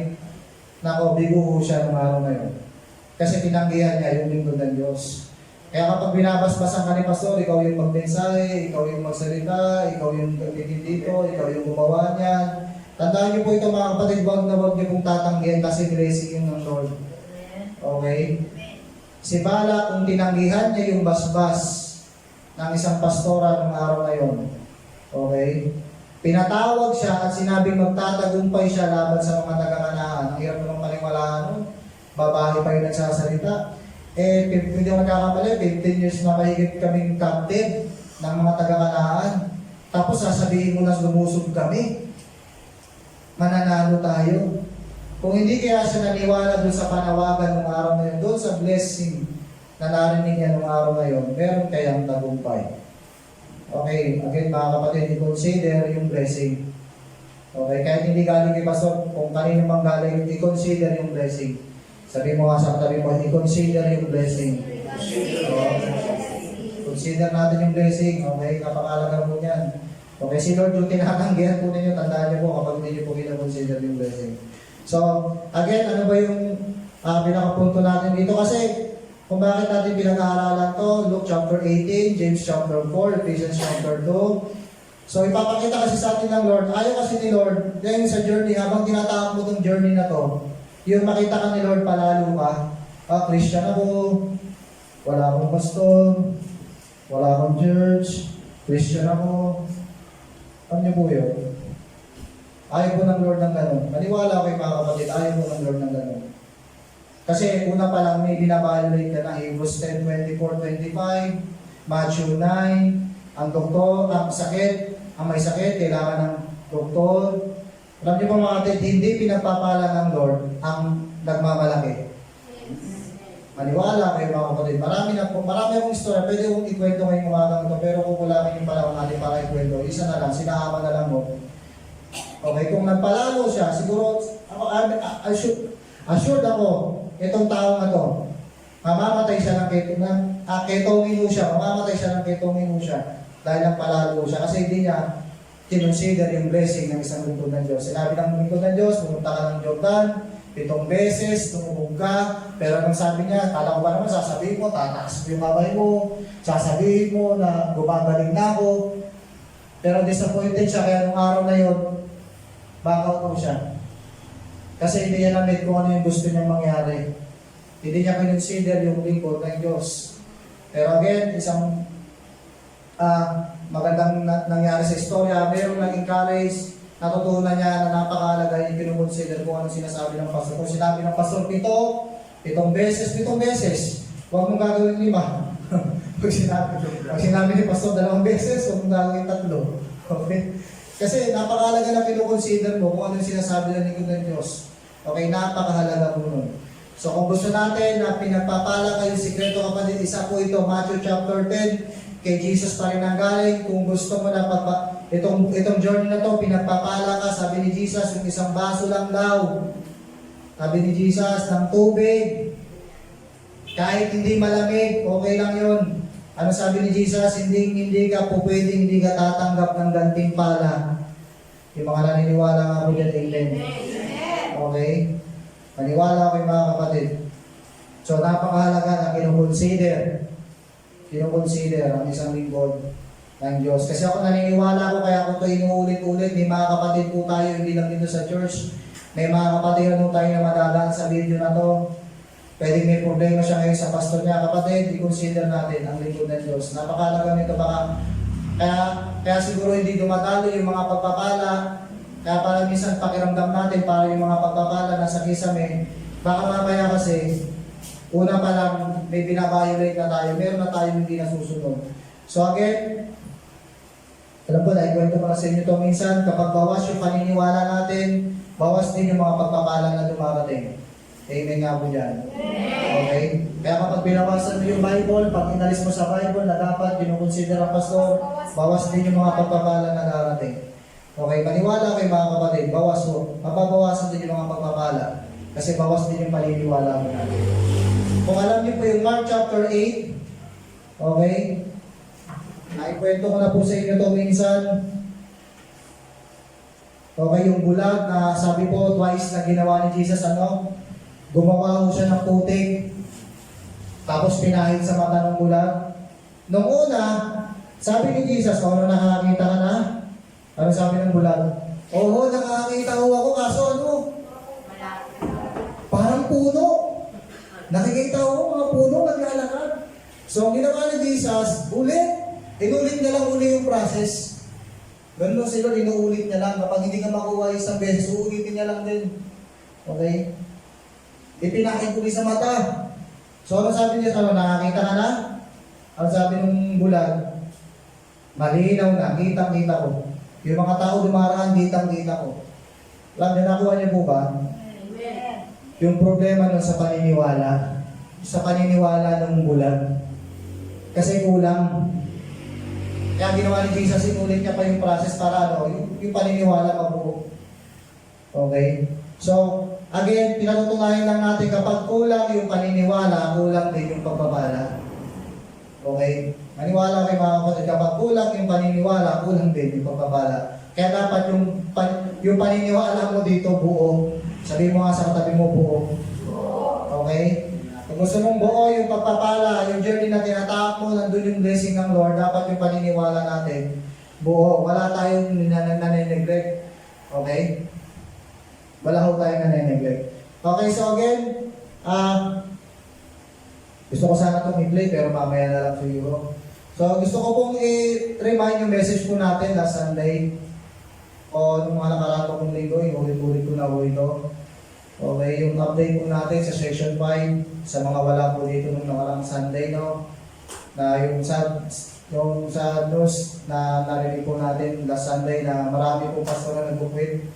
Nako, bigo ho siya ng araw na yun. Kasi tinanggihan niya yung lingkod ng Diyos. Kaya kapag binabasbasan ka ni Pastor, ikaw yung magmensahe, ikaw yung magsalita, ikaw yung gagawin dito, ikaw yung gumawa niyan. Tandaan niyo po ito mga kapatid, wag na wag niyo pong tatanggihan kasi blessing yung ng Lord. Okay? Si Bala, kung tinanggihan niya yung basbas ng isang pastora ng araw na yun, okay? Pinatawag siya at sinabing magtatagumpay siya laban sa mga taga-Kanaan. Ang hirap naman paniwalaan nun. Babae pa yung nagsasalita. Hindi ako nagkakamali, 15 years na mahigit kaming captain ng mga taga-Kanaan. Tapos sasabihin mo na lumusog kami. Mananalo tayo. Kung hindi kaya siya naniwala doon sa panawagan ng araw na yun, doon sa blessing na narinig niya ng araw na yun, meron kayang tagumpay. Okay, again mga kapatid, i-consider yung blessing. Okay, kahit hindi galing kay Pastor, kung kanino mang galing, i-consider yung blessing. Sabi mo nga sa katabi mo, i-consider yung blessing. Consider natin yung blessing, okay, kapakalaga po yan. Okay, si Lord yung tinatanggihan po ninyo, tandaan niyo po kapag hindi niyo po kina-consider yung blessing. So, again, ano ba yung pinakapunto natin dito? Kasi, kung bakit natin pinag-aaralan to, Luke chapter 18, James chapter 4, Ephesians chapter 2. So, ipapakita kasi sa atin ng Lord, ayaw kasi ni Lord, dahil sa journey, habang tinatawag mo itong journey na to, yung makita ka ni Lord palalo ka, Christian ako, wala akong pastor, wala akong church, Christian ako. Ano niyo po yun? Ayaw po ng Lord ng ganun. Maniwala kayo mga kapatid, ayaw po ng Lord ng ganun. Kasi una pa lang may binabalulate ka na Hebrews 10:24-25, Matthew 9, ang doktor, ang may sakit, kailangan ng doktor. Alam niyo po mga kapatid, hindi pinagpapala ng Lord ang nagmamalaki. Maniwala kayo mga kapatid. Marami akong istorya, pwede kong ikwento ngayong umagang ito, pero kung wala yung panahon natin para ikwento, isa na lang, sinahama na lang mo. Okay, kung nagpalalo siya, siguro, assured ako, itong tao na to, mamamatay siya ng ketongin siya, mamamatay siya ng ketongin siya, dahil nagpalalo siya, kasi hindi niya kinonsider yung blessing ng isang lingkod ng Diyos. Sinabi ng lingkod ng Diyos, pumunta ka ng Jordan, 7 beses, tumubog ka, pero nang sabi niya, kala ko ba naman, sasabihin mo, tataas mo yung kamay mo, sasabihin mo na gumagaling na ako, pero disappointed siya, kaya nung araw na yun, back out mo siya. Kasi hindi niya na-meet kung ano yung gusto niyang mangyari. Hindi niya kinonsider yung lingkod ng Diyos. Pero again, isang magandang nangyari sa istorya, mayroong nag-encourage, natutunan niya na napakahalaga yung kinukonsider kung anong sinasabi ng pastor. Kung sinabi ng pastor 7 beses, huwag mong gagawin 5. Pag sinabi ni pastor 2 beses, huwag mong gagawin 3. Okay? Kasi napakahalaga na kinukonsider mo kung ano yung sinasabi ng lingkod ng Diyos. Okay, napakahalaga po nun. So kung gusto natin na pinagpapala kayo sikreto kapatid, isa po ito, Matthew chapter 10, kay Jesus pa rin ang galing. Kung gusto mo na itong journey na to, pinagpapala ka, sabi ni Jesus, yung isang baso lang daw. Sabi ni Jesus, ng tubig. Kahit hindi malamig, okay lang yun. Ano sabi ni Jesus? Hindi ka po pwedeng, hindi ka tatanggap ng gantimpala. Yung mga naniniwala nga po dyan, amen. Okay? Maniwala ko yung mga kapatid. So, napakahalaga na kinukonsider ang isang lingkod ng Diyos. Kasi ako naniniwala ko, kaya ako ito inuulit-ulit. May mga kapatid po tayo, hindi lang dito sa church. May mga kapatid po tayo na madadaan sa video na to. Pwedeng may problema siya ngayon sa pastor niya. Kapatid, i-consider natin ang lingkod ng Diyos. Napakahalaga nito baka. Kaya siguro hindi dumadalo yung mga pagpapala. Kaya parang minsan pakiramdam natin para yung mga pagpapala na sa kisame. Baka mamaya kasi, una pa lang may binabiolate na tayo. Meron na tayo hindi nasusunod. So again, alam ko na, ikwento ko na sa inyo ito minsan. Kapag bawas yung paniniwala natin, bawas din yung mga pagpapala na dumarating. Amen nga po dyan. Okay? Kaya kapag binawasan mo yung Bible, pag inalis mo sa Bible na dapat kinukonsider ang pastor, bawas din yung mga pagpapala na darating. Okay? Maniwala kayo mga kapatid, bawas mo. Mapabawasan din yung mga pagpapala. Kasi bawas din yung paniniwala mo natin. Kung alam niyo po yung Mark chapter 8, okay? Naikwento ko na po sa inyo ito minsan. Okay, yung bulag na sabi po twice na ginawa ni Jesus, gumawa ho siya ng putik, tapos pinahid sa mata ng bulag. Nung una, sabi ni Jesus, nakakakita ka na? Ano sabi ng bulag? Oo, nakakakita ho ako, kaso parang puno. Nakikita ko mga puno naglalakad. So, ang ginawa ni Jesus, inulit niya lang uli yung process. Ganun sila, inuulit niya lang. Kapag hindi ka makuha isang beses, uulitin niya lang din. Okay? Ipinakit uli sa mata. So, ano sabi niya? Nakakita ka na? Ang sabi ng bulag, malinaw na, kitang-kita ko. Yung mga tao dumaraan, kitang-kita ko. Alam niyo, nakuha niyo po ba? Yung problema nun sa paniniwala. Sa paniniwala ng bulag. Kasi kulang. Kaya ginawa ni Jesus, inulit niya pa yung process para yung paniniwala mabuo. Okay? So, again, pinatutunayan lang natin kapag kulang yung paniniwala, kulang din yung pagpapala. Okay? Maniwala kayo mga kapatid, kapag kulang yung paniniwala, kulang din yung pagpapala. Kaya dapat yung paniniwala mo dito buo. Sabi mo nga sa katabi mo buo. Okay? Kung gusto mong buo yung pagpapala, yung journey na tinatahak mo, nandun yung blessing ng Lord, dapat yung paniniwala natin buo. Wala tayong nanineglect. Okay? Wala ho tayong nanineglect. Okay, so again, gusto ko sana itong i-play pero mamaya na lang siguro. So gusto ko pong i-remind yung message po natin last Sunday o nung mga nakarato kong linggo, inulit-ulit ko na po ito. Okay, yung update po natin sa section 5 sa mga wala po dito nung nakarang Sunday, na yung sa news na narinig po natin last Sunday na marami po pastor na nag-quit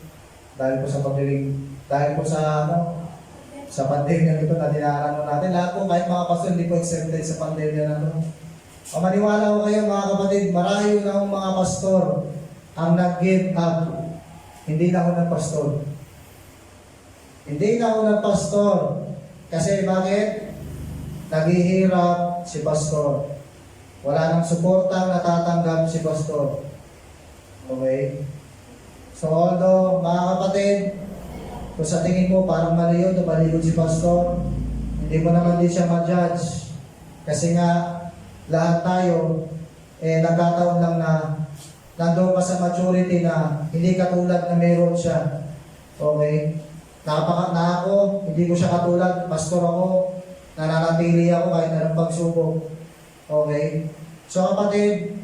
dahil po sa pagdilig, dahil po sa pandemya nito na dinaanan natin. Lahat po, kahit mga pastor, hindi po exempted sa pandemya na ito. Maniwala ko kayo mga kapatid, marayo na akong mga pastor ang nag-give up. Hindi na ako nagpastor. Hindi na ako nagpastor. Kasi bakit? Naghihirap si pastor. Wala nang suportang natatanggap si pastor. Okay? So although, mga kapatid, kung sa tingin mo parang mali yun, tumaligod si pastor, hindi mo naman din siya ma-judge. Kasi nga, lahat tayo, nagkataon lang na nandoon ka sa maturity na hindi katulad na meron siya. Okay? Na ako, hindi ko siya katulad, pastor ako, nananatili ako kahit anong pagsubok. Okay? So kapatid,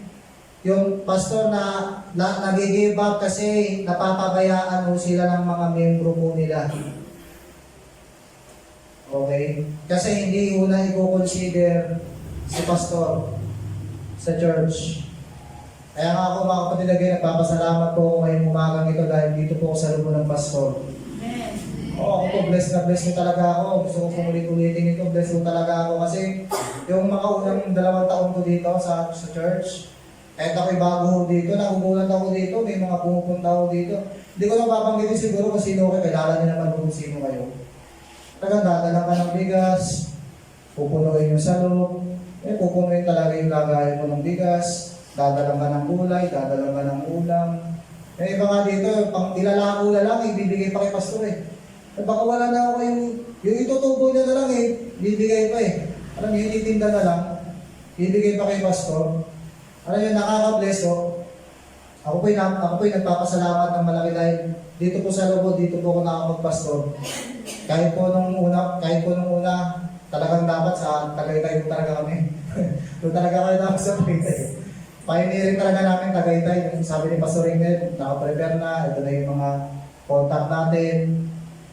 yung pastor na nag-give up kasi napapabayaan mo sila ng mga membro po nila. Okay? Kasi hindi una i-consider si pastor sa church. Kaya nga ako mga kapatid, nagpapasalamat po ako ngayong umagang ito dahil dito po ako sa loob ng pastor. Ako po, bless na talaga ako. Gusto ko ulit-ulitin ito, bless ko talaga ako kasi yung mga unang 2 taon ko dito sa church, kahit ako'y bago dito, nagugulat ako dito, may mga pumupunta ako dito. Hindi ko na babanggitin siguro kung sino kayo, kailangan nyo naman kung sino kayo. Dadala ka ng bigas, pupunuin yung salog, pupunuin talaga yung lagayan mo ng bigas, dadala ka ng gulay, dadala ka ng ulam. Iba nga dito, pang ilalako na lang, ibibigay pa kay pastor baka wala na ako yung itutubo niya na lang bibigay pa Alam niyo, ititinda na lang, bibigay pa kay pastor. Alam niyo, nakaka-bless Ako po'y nagpapasalamat ng malaki dahil dito po sa loob, dito po ako nakapagpastor. Kahit po nung una, talagang dapat sa Tagaytay po talaga kami. Doon talaga kayo dapat sa Tagaytay. Pioneering talaga namin Tagaytay. Sabi ni Pastor Ingrid, nakaprepare na, ito na yung mga contact natin.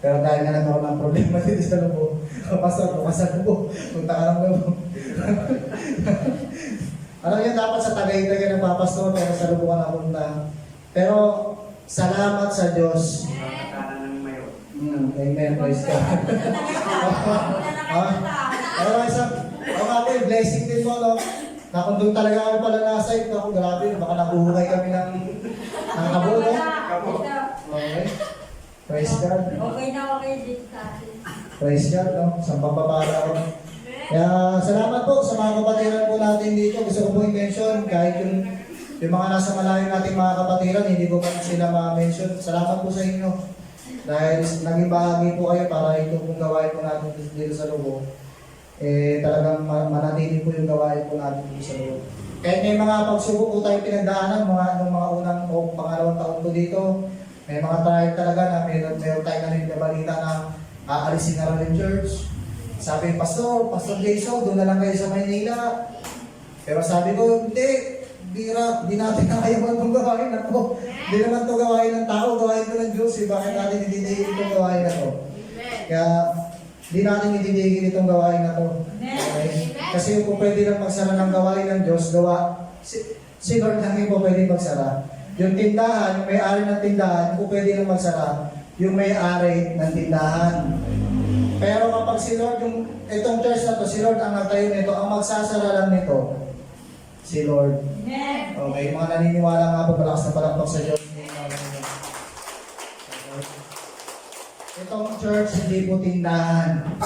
Pero dahil nga nagkaroon ng problema dito sa loob, Pastor, pumasal po, punta ka ng loob. Alam niyo, dapat sa Tagaytay ka nagpapastor, pero sa loob ka napunta. Pero, salamat sa Diyos. Amen, praise God. Okay, blessing din mo, na kung doon talaga kami pala nasa ito, grabe, baka nabuhukay kami ng habo, Okay. Praise God. Okay na okay dito sa atin. Praise God, sa pampapala ko. Kaya salamat po sa mga kapatiran po natin dito. Gusto ko po i-mention, kahit yung Yung mga nasa malayo nating mga kapatiran, hindi ko pa sila ma-mention. Salamat po sa inyo. Dahil naging bahagi po kayo para ito pong gawain po natin dito sa loob. Talagang manatili po yung gawain po natin dito sa loob. Kahit may mga pagsubok po tayo pinagdaanan, nung mga unang o pangalawang taon po dito, may mga trial talaga na meron tayo narinig na balita na aalisin na rin yung church. Sabi, Pastor Jason, doon na lang kayo sa Maynila. Pero sabi ko, hindi, bira, di natin nakayaman itong gawain na to. Di naman ito gawain ng tao, gawain ko ng Diyos. Bakit natin ididigil itong gawain na to? Kaya, di natin ididigil itong gawain na to. Okay? Kasi kung pwede lang magsara ng gawain ng Diyos, si Lord lang yung pwede magsara. Yung tindahan, yung may-ari ng tindahan, kung pwede lang magsara, yung may-ari ng tindahan. Pero kapag si Lord, itong church na to, si Lord ang nagtayo nito, ang magsasara lang nito, si Lord. Okay, mga naniniwala nga po, malakas na palakpak sa Diyos. Itong church, hindi po tindahan.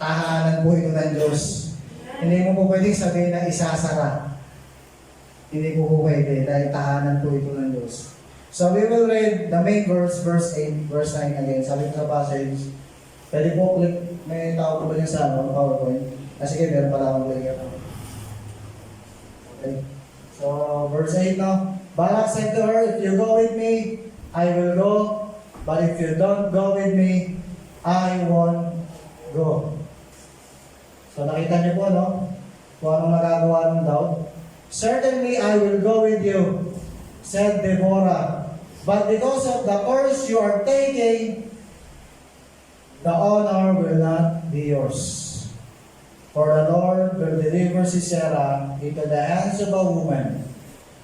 Tahanan po ito ng Diyos. Hindi mo po pwedeng sabihin na isasara. Hindi po pwede dahil tahanan po ito ng Diyos. So we will read the main verse, verse 8, verse 9 again. Sabi ko sa passage, pwede po click, may tao po ba niya sa PowerPoint? Sige, meron pala akong click. Okay. So, verse 8 no? Balak said to her, if you go with me, I will go. But if you don't go with me, I won't go. So, nakita niyo po, no? Kung anong nagagawa ng doubt. Certainly, I will go with you, said Deborah. But because of the course you are taking, the honor will not be yours. For the Lord will deliver Sisera into the hands of a woman.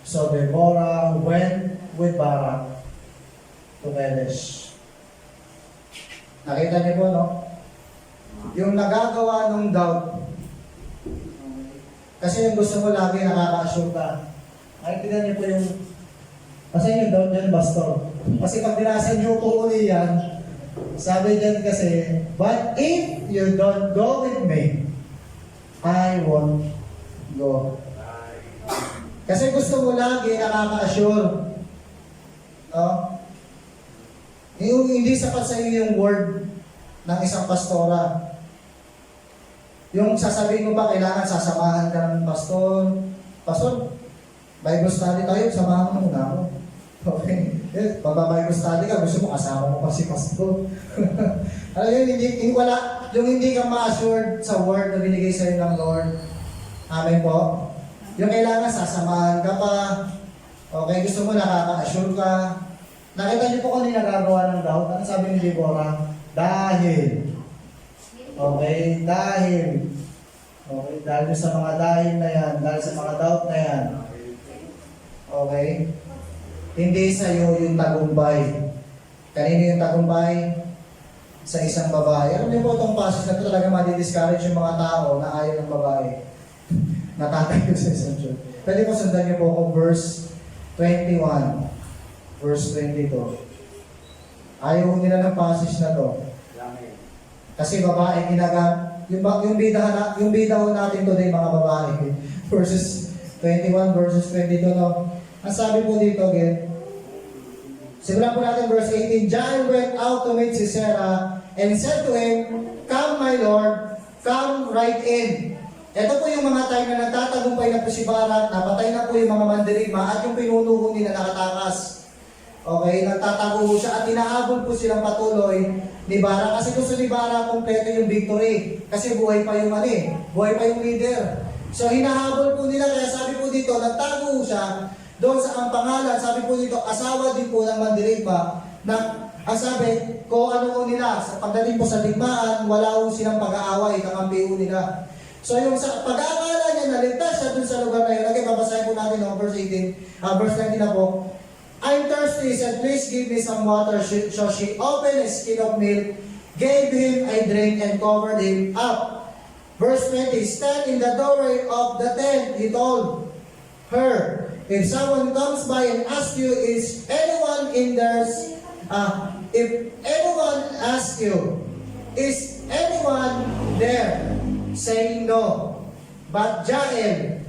So Deborah went with Barak to Kadesh. Nakita niyo po, no? Yung nagagawa ng doubt. Kasi yung gusto mo lagi nakaka-assure ka. Ay, tignan niyo po yung... Kasi yung doubt dyan, Pastor. Kasi pag binasa niyo po uli yan, sabi dyan kasi, but if you don't go with me, I won't go. Kasi gusto mo lagi nakaka-assure. No? Yung hindi sapat sa iyo yung word ng isang pastora. Yung sasabihin mo pa, kailangan sasamahan ka ng pastor. Pastor, Bible study tayo, samahan mo muna ako. Okay. Pag-Bible study ka, gusto mo kasama mo pa si pastor. Alam yun, yung hindi ka ma-assured sa word na binigay sa'yo ng Lord. Amen po. Yung kailangan sasamahan ka pa. Okay, gusto mo nakaka-assure ka. Nakita niyo po kung hindi nagagawa ng doubt. Ano sabi ni Deborah? Dahil. Okay, dahil. Okay, dahil sa mga dahil na yan, dahil sa mga doubt na yan. Okay? Hindi sa iyo yung tagumpay. Kanino yung tagumpay? Sa isang babae. Alam niyo po itong passage na ito talaga madi-discourage yung mga tao na ayaw ng babae. Natatayo sa isang church. Pwede po sundan niyo po kung verse 21. Verse 22. Ayaw nila ng passage na to. Kasi babae yung bida ho natin today mga babae. Verses 21, verses 22, no? Ang sabi po dito again, simulan po natin verse 18. Jael went out to meet Sisera and said to him, come my lord, come right in. Ito po yung mga time na nagtatagumpay na po si Barak, napatay na po yung mga mandirigma at yung pinuno nila nakatakas. Okay, nagtatago siya at inaabol po silang patuloy ni Barak kasi gusto ni Barak kompleto yung victory kasi buhay pa yung buhay pa yung leader. So hinahabol po nila kaya sabi po dito, nagtago siya doon sa ang pangalan, sabi po dito, asawa din po ng mandirigma na ang sabi, kung ano po nila, sa pagdating po sa digmaan, wala po silang pag-aaway, kakampi po nila. So yung sa pag-aakala niya, naligtas siya dun sa lugar na yun. Okay, babasahin po natin no, verse 18, verse 19 na po. I'm thirsty, he said, please give me some water. So she opened a skin of milk, gave him a drink, and covered him up. Verse 20, stand in the doorway of the tent, he told her. If someone comes by and asks you, is anyone in there? If anyone asks you, is anyone there? Say no. But Jael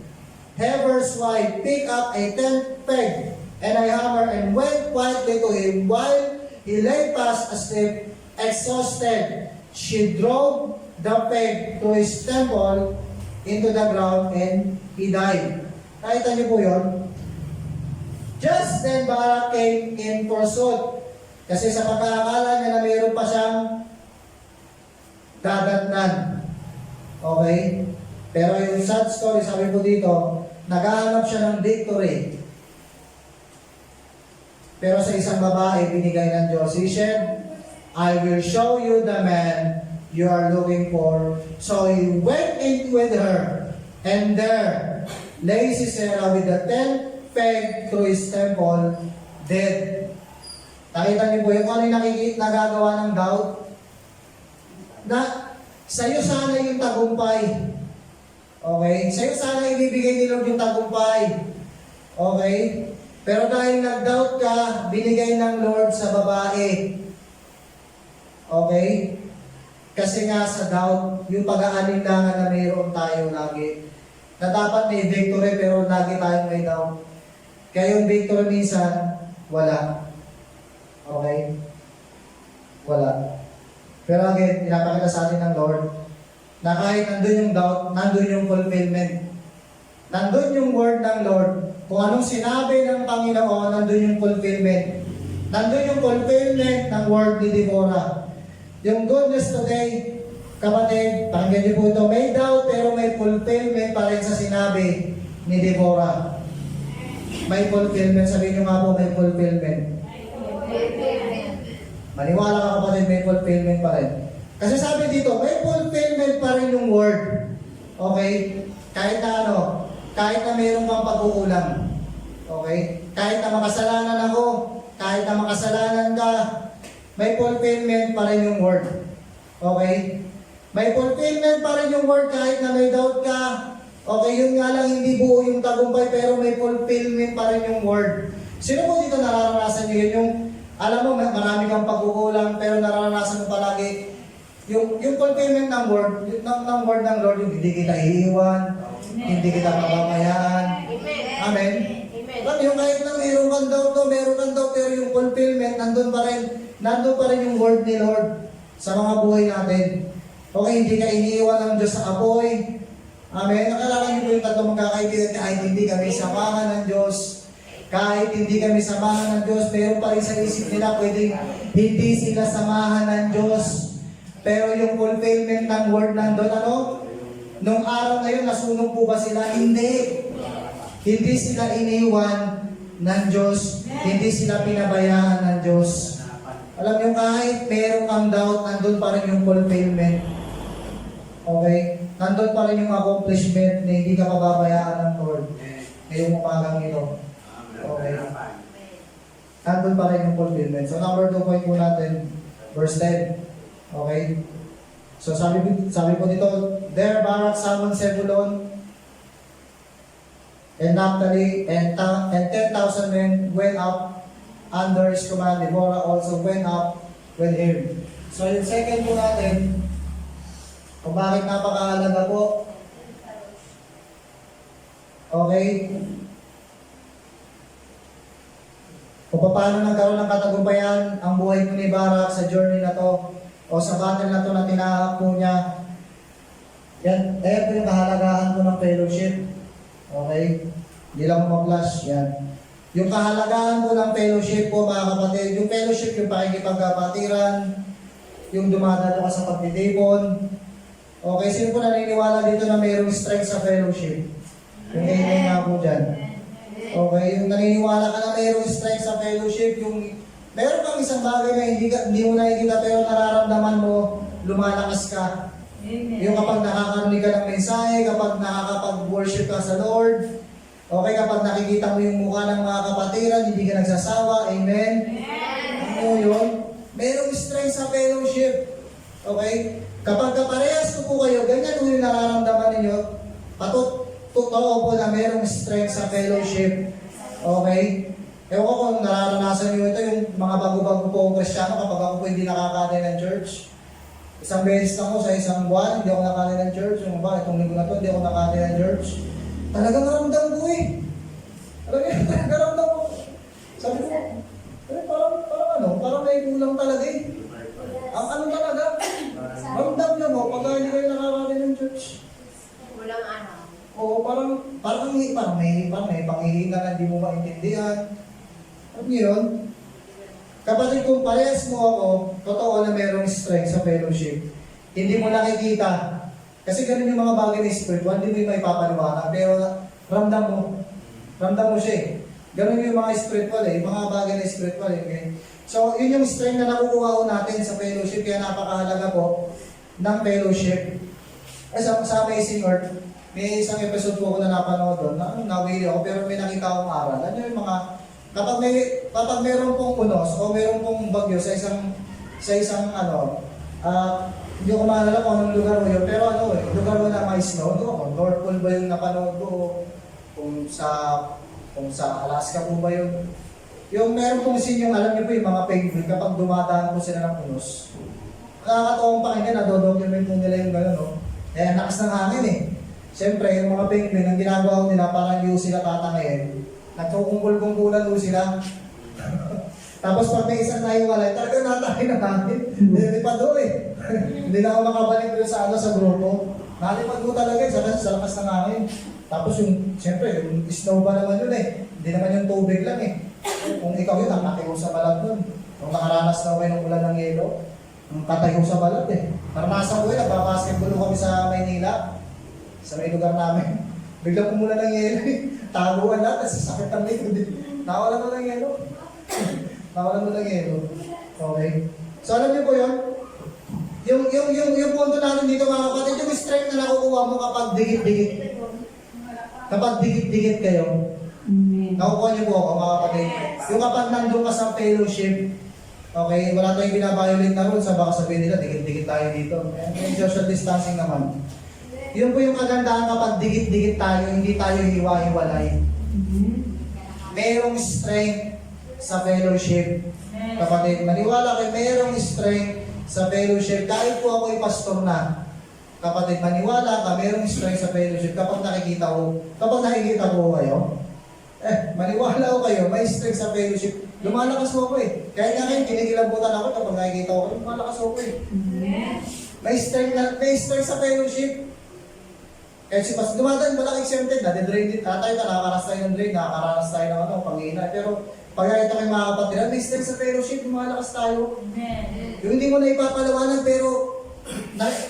Heber's wife picked up a tent peg and a hammer and went quietly to him while he lay fast asleep, exhausted. She drove the peg to his temple into the ground and he died. Nakita niyo po yun? Just then Barak came in pursuit. Kasi sa pagkakala niya na mayroon pa siyang dadatnan. Okay? Pero yung sad story, sabi po dito, naghahanap siya ng victory. Pero sa isang babae, binigay ng Diyos. He said, I will show you the man you are looking for. So he went in with her, and there lay Sisera with the tent peg to his temple, dead. Nakita niyo po yung ano yung nagagawa ng doubt? Na sa'yo sana yung tagumpay. Okay? Sa'yo sana ibibigay ni Lord yung tagumpay. Okay? Pero dahil nag-doubt ka, binigay ng Lord sa babae. Okay? Kasi nga sa doubt, yung pag-aalinlangan na mayroon tayo lagi. Na dapat may victory pero lagi tayong may doubt. Kaya yung victory minsan, wala. Okay? Wala. Pero again, pinapakita sa atin ng Lord na kahit nandun yung doubt, nandun yung fulfillment. Nandun yung word ng Lord. Kung anong sinabi ng Panginoon, nandun yung fulfillment. Nandun yung fulfillment ng word ni Deborah. Yung goodness today, kapatid, pakinggan niyo po ito, may doubt pero may fulfillment pa rin sa sinabi ni Deborah. May fulfillment. Sabihin niyo nga po, may fulfillment. Maniwala ka kapatid, may fulfillment pa rin. Kasi sabi dito, may fulfillment pa rin yung word. Okay? Kahit na ano, kahit na mayroon kang pag-uulam. Okay? Kahit na makasalanan ako, kahit na makasalanan ka, may fulfillment pa rin yung word. Okay? May fulfillment pa rin yung word kahit na may doubt ka. Okay, yun nga lang hindi buo yung tagumpay pero may fulfillment pa rin yung word. Sino po dito nararanasan nyo yun? Yung, alam mo, marami kang pag-uulang pero nararanasan mo palagi yung fulfillment ng word, ng word ng Lord, yung hindi kita iiwan, hindi kita mababayaan. Amen? Amen. Yung kahit na meron kang doubt pero yung fulfillment, nandun pa rin yung word ni Lord sa mga buhay natin. Okay, hindi ka iniiwan ng Diyos sa apoy. Amen. Nakalala niyo po yung tatlong magkakaibigan kahit hindi kami samahan ng Diyos. Kahit hindi kami samahan ng Diyos, pero pa rin sa isip nila pwedeng hindi sila samahan ng Diyos. Pero yung fulfillment ng word nandun, ano? Nung araw na yun, nasunog po ba sila? Hindi. Hindi sila iniwan ng Diyos. Hindi sila pinabayaan ng Diyos. Alam niyo, kahit meron kang doubt, nandun pa rin yung fulfillment. Okay? Nandun pa rin yung accomplishment na hindi ka pababayaan ng Lord. Ngayong umagang ito. Okay? Nandun pa rin yung fulfillment. So number 2 point po natin, verse 10. Okay? So sabi po dito, there Barak summoned Zebulun and Naphtali and 10,000 men went up under his command. Deborah also went up with him. So yung second po natin, kung bakit napakahalaga po. Okay? Kung paano nagkaroon ng katagumpayan ang buhay mo ni Barak sa journey na to o sa battle na to na tinahak po niya. Yan, po yung kahalagahan po ng fellowship. Okay? Hindi lang ma-flash. Yan. Yung kahalagahan po ng fellowship po mga kapatid, yung fellowship, yung pakikipagkapatiran, yung dumadalo ka sa pagtitipon. Okay, sino po naniniwala dito na mayroong strength sa fellowship? Yung amen nga po dyan. Okay, yung naniniwala ka na mayroong strength sa fellowship, yung meron kang isang bagay na hindi mo nakikita pero nararamdaman mo, lumalakas ka. Yung kapag nakakarinig ka ng mensahe, kapag nakakapag-worship ka sa Lord, okay, kapag nakikita mo yung mukha ng mga kapatiran, hindi ka nagsasawa, amen? Ano yun? Merong strength sa fellowship. Okay? Kapag kaparehas po kayo, ganyan yung nararamdaman ninyo, totoo po na merong strength sa fellowship. Okay? Ewan ko kung nararanasan nyo ito, yung mga bago-bago po ang Kristyano, kapag ako po hindi nakakanin ng church. Isang beses lang ako sa isang buwan, hindi ako nakanin ng church. Yung ba, itong linggo na to, hindi ako nakanin ng church. Talagang naramdam ko eh. Alam niyo, talagang naramdam ko. Sabi ko, parang may kulang talaga eh. Ang ano talaga, ramdam niyo mo, pag hindi kayo nakakarating ng church. Walang ano. Oo, parang may panghihinga na hindi mo maintindihan. Alam niyo yun? Kapatid, kung parehas mo ako, totoo na merong strength sa fellowship. Hindi mo nakikita. Kasi ganun yung mga bagay na spiritual, hindi mo yung maipapaliwanag. Pero ramdam mo siya eh. Ganun yung mga spiritual eh, yung mga bagay na spiritual eh. Okay? So, yun yung strength na nakukuha ko natin sa fellowship, kaya napakahalaga po ng fellowship. Sa Amazing Earth, may isang episode po ako na napanood doon, nawili ako, pero may nakita akong aral. Ano yung mga, kapag meron pong unos o meron pong bagyo sa isang hindi ko maalala kung anong lugar mo yun, pero lugar mo na may snow, North Pole ba yung napanood ko, kung sa Alaska po ba yun. Yung meron pong scene yung, alam niyo po yung mga penguin, kapag dumadaan po sila ng unos, nakakatawang pakinggan, nadodocument po nila yung gano'n, no? Eh, lakas ng hangin eh. Siyempre, yung mga penguin, ang ginagawa nila, parang yung sila tatangayin, nagkukumpul-kumpulan po sila. Tapos pag may isang nahiwalay, talaga natangin na namin. Nilipad doon eh. Hindi na ako makabalik doon sa grupo. Nalipad ko talaga eh, sa lakas ng hangin. Tapos siyempre, yung snow ba naman yun eh. Hindi naman yung tubig lang eh. Kung ikaw yun, nakatayo sa balat doon. Kung nakaranas na kayo ng ulan ng yelo, nakatayo sa balat eh. Naranasan ko yun, nagbabasketball kami sa Maynila. Sa may lugar namin. Biglang pumula ng yelo eh. Taguan lahat, sakit ang likod eh. Nawalan mo ng yelo. Nawalan mo ng yelo. Okay. So alam niyo po yun? Yung punto natin dito mga kapatid, yung strength na nakukuha mo kapag dikit-dikit. Kapag dikit-dikit kayo, nakukuha niyo po ako mga kapatid. Yung kapag nandun ka sa fellowship, okay, wala tayong binabiolate na rules, baka sabihin nila, dikit-dikit tayo dito. May social distancing naman. Yun po yung kagandahan kapag dikit-dikit tayo, hindi tayo hiwa-hiwalay. Merong strength sa fellowship. Kapatid, maniwala kayo, merong strength sa fellowship. Kahit po ako'y pastor na, kapatid, maniwala ka, merong strength sa fellowship. Kapag nakikita ko kayo, maniwala ko kayo, may strength sa fellowship. Lumalakas ko ako eh. Kahit nga kayo, kinikilabutan ako kapag nakikita ko, lumalakas ako eh. May strength sa fellowship. Kahit si Pastor, dumadaan walang exempted, nade-drain din tatay ka, nakakaranas tayo ng drain, nakakaranas tayo ng pangina. Pero pag ito kayo mga kapatid, may strength sa fellowship, lumalakas tayo. Yung hindi mo na ipapalawanan, pero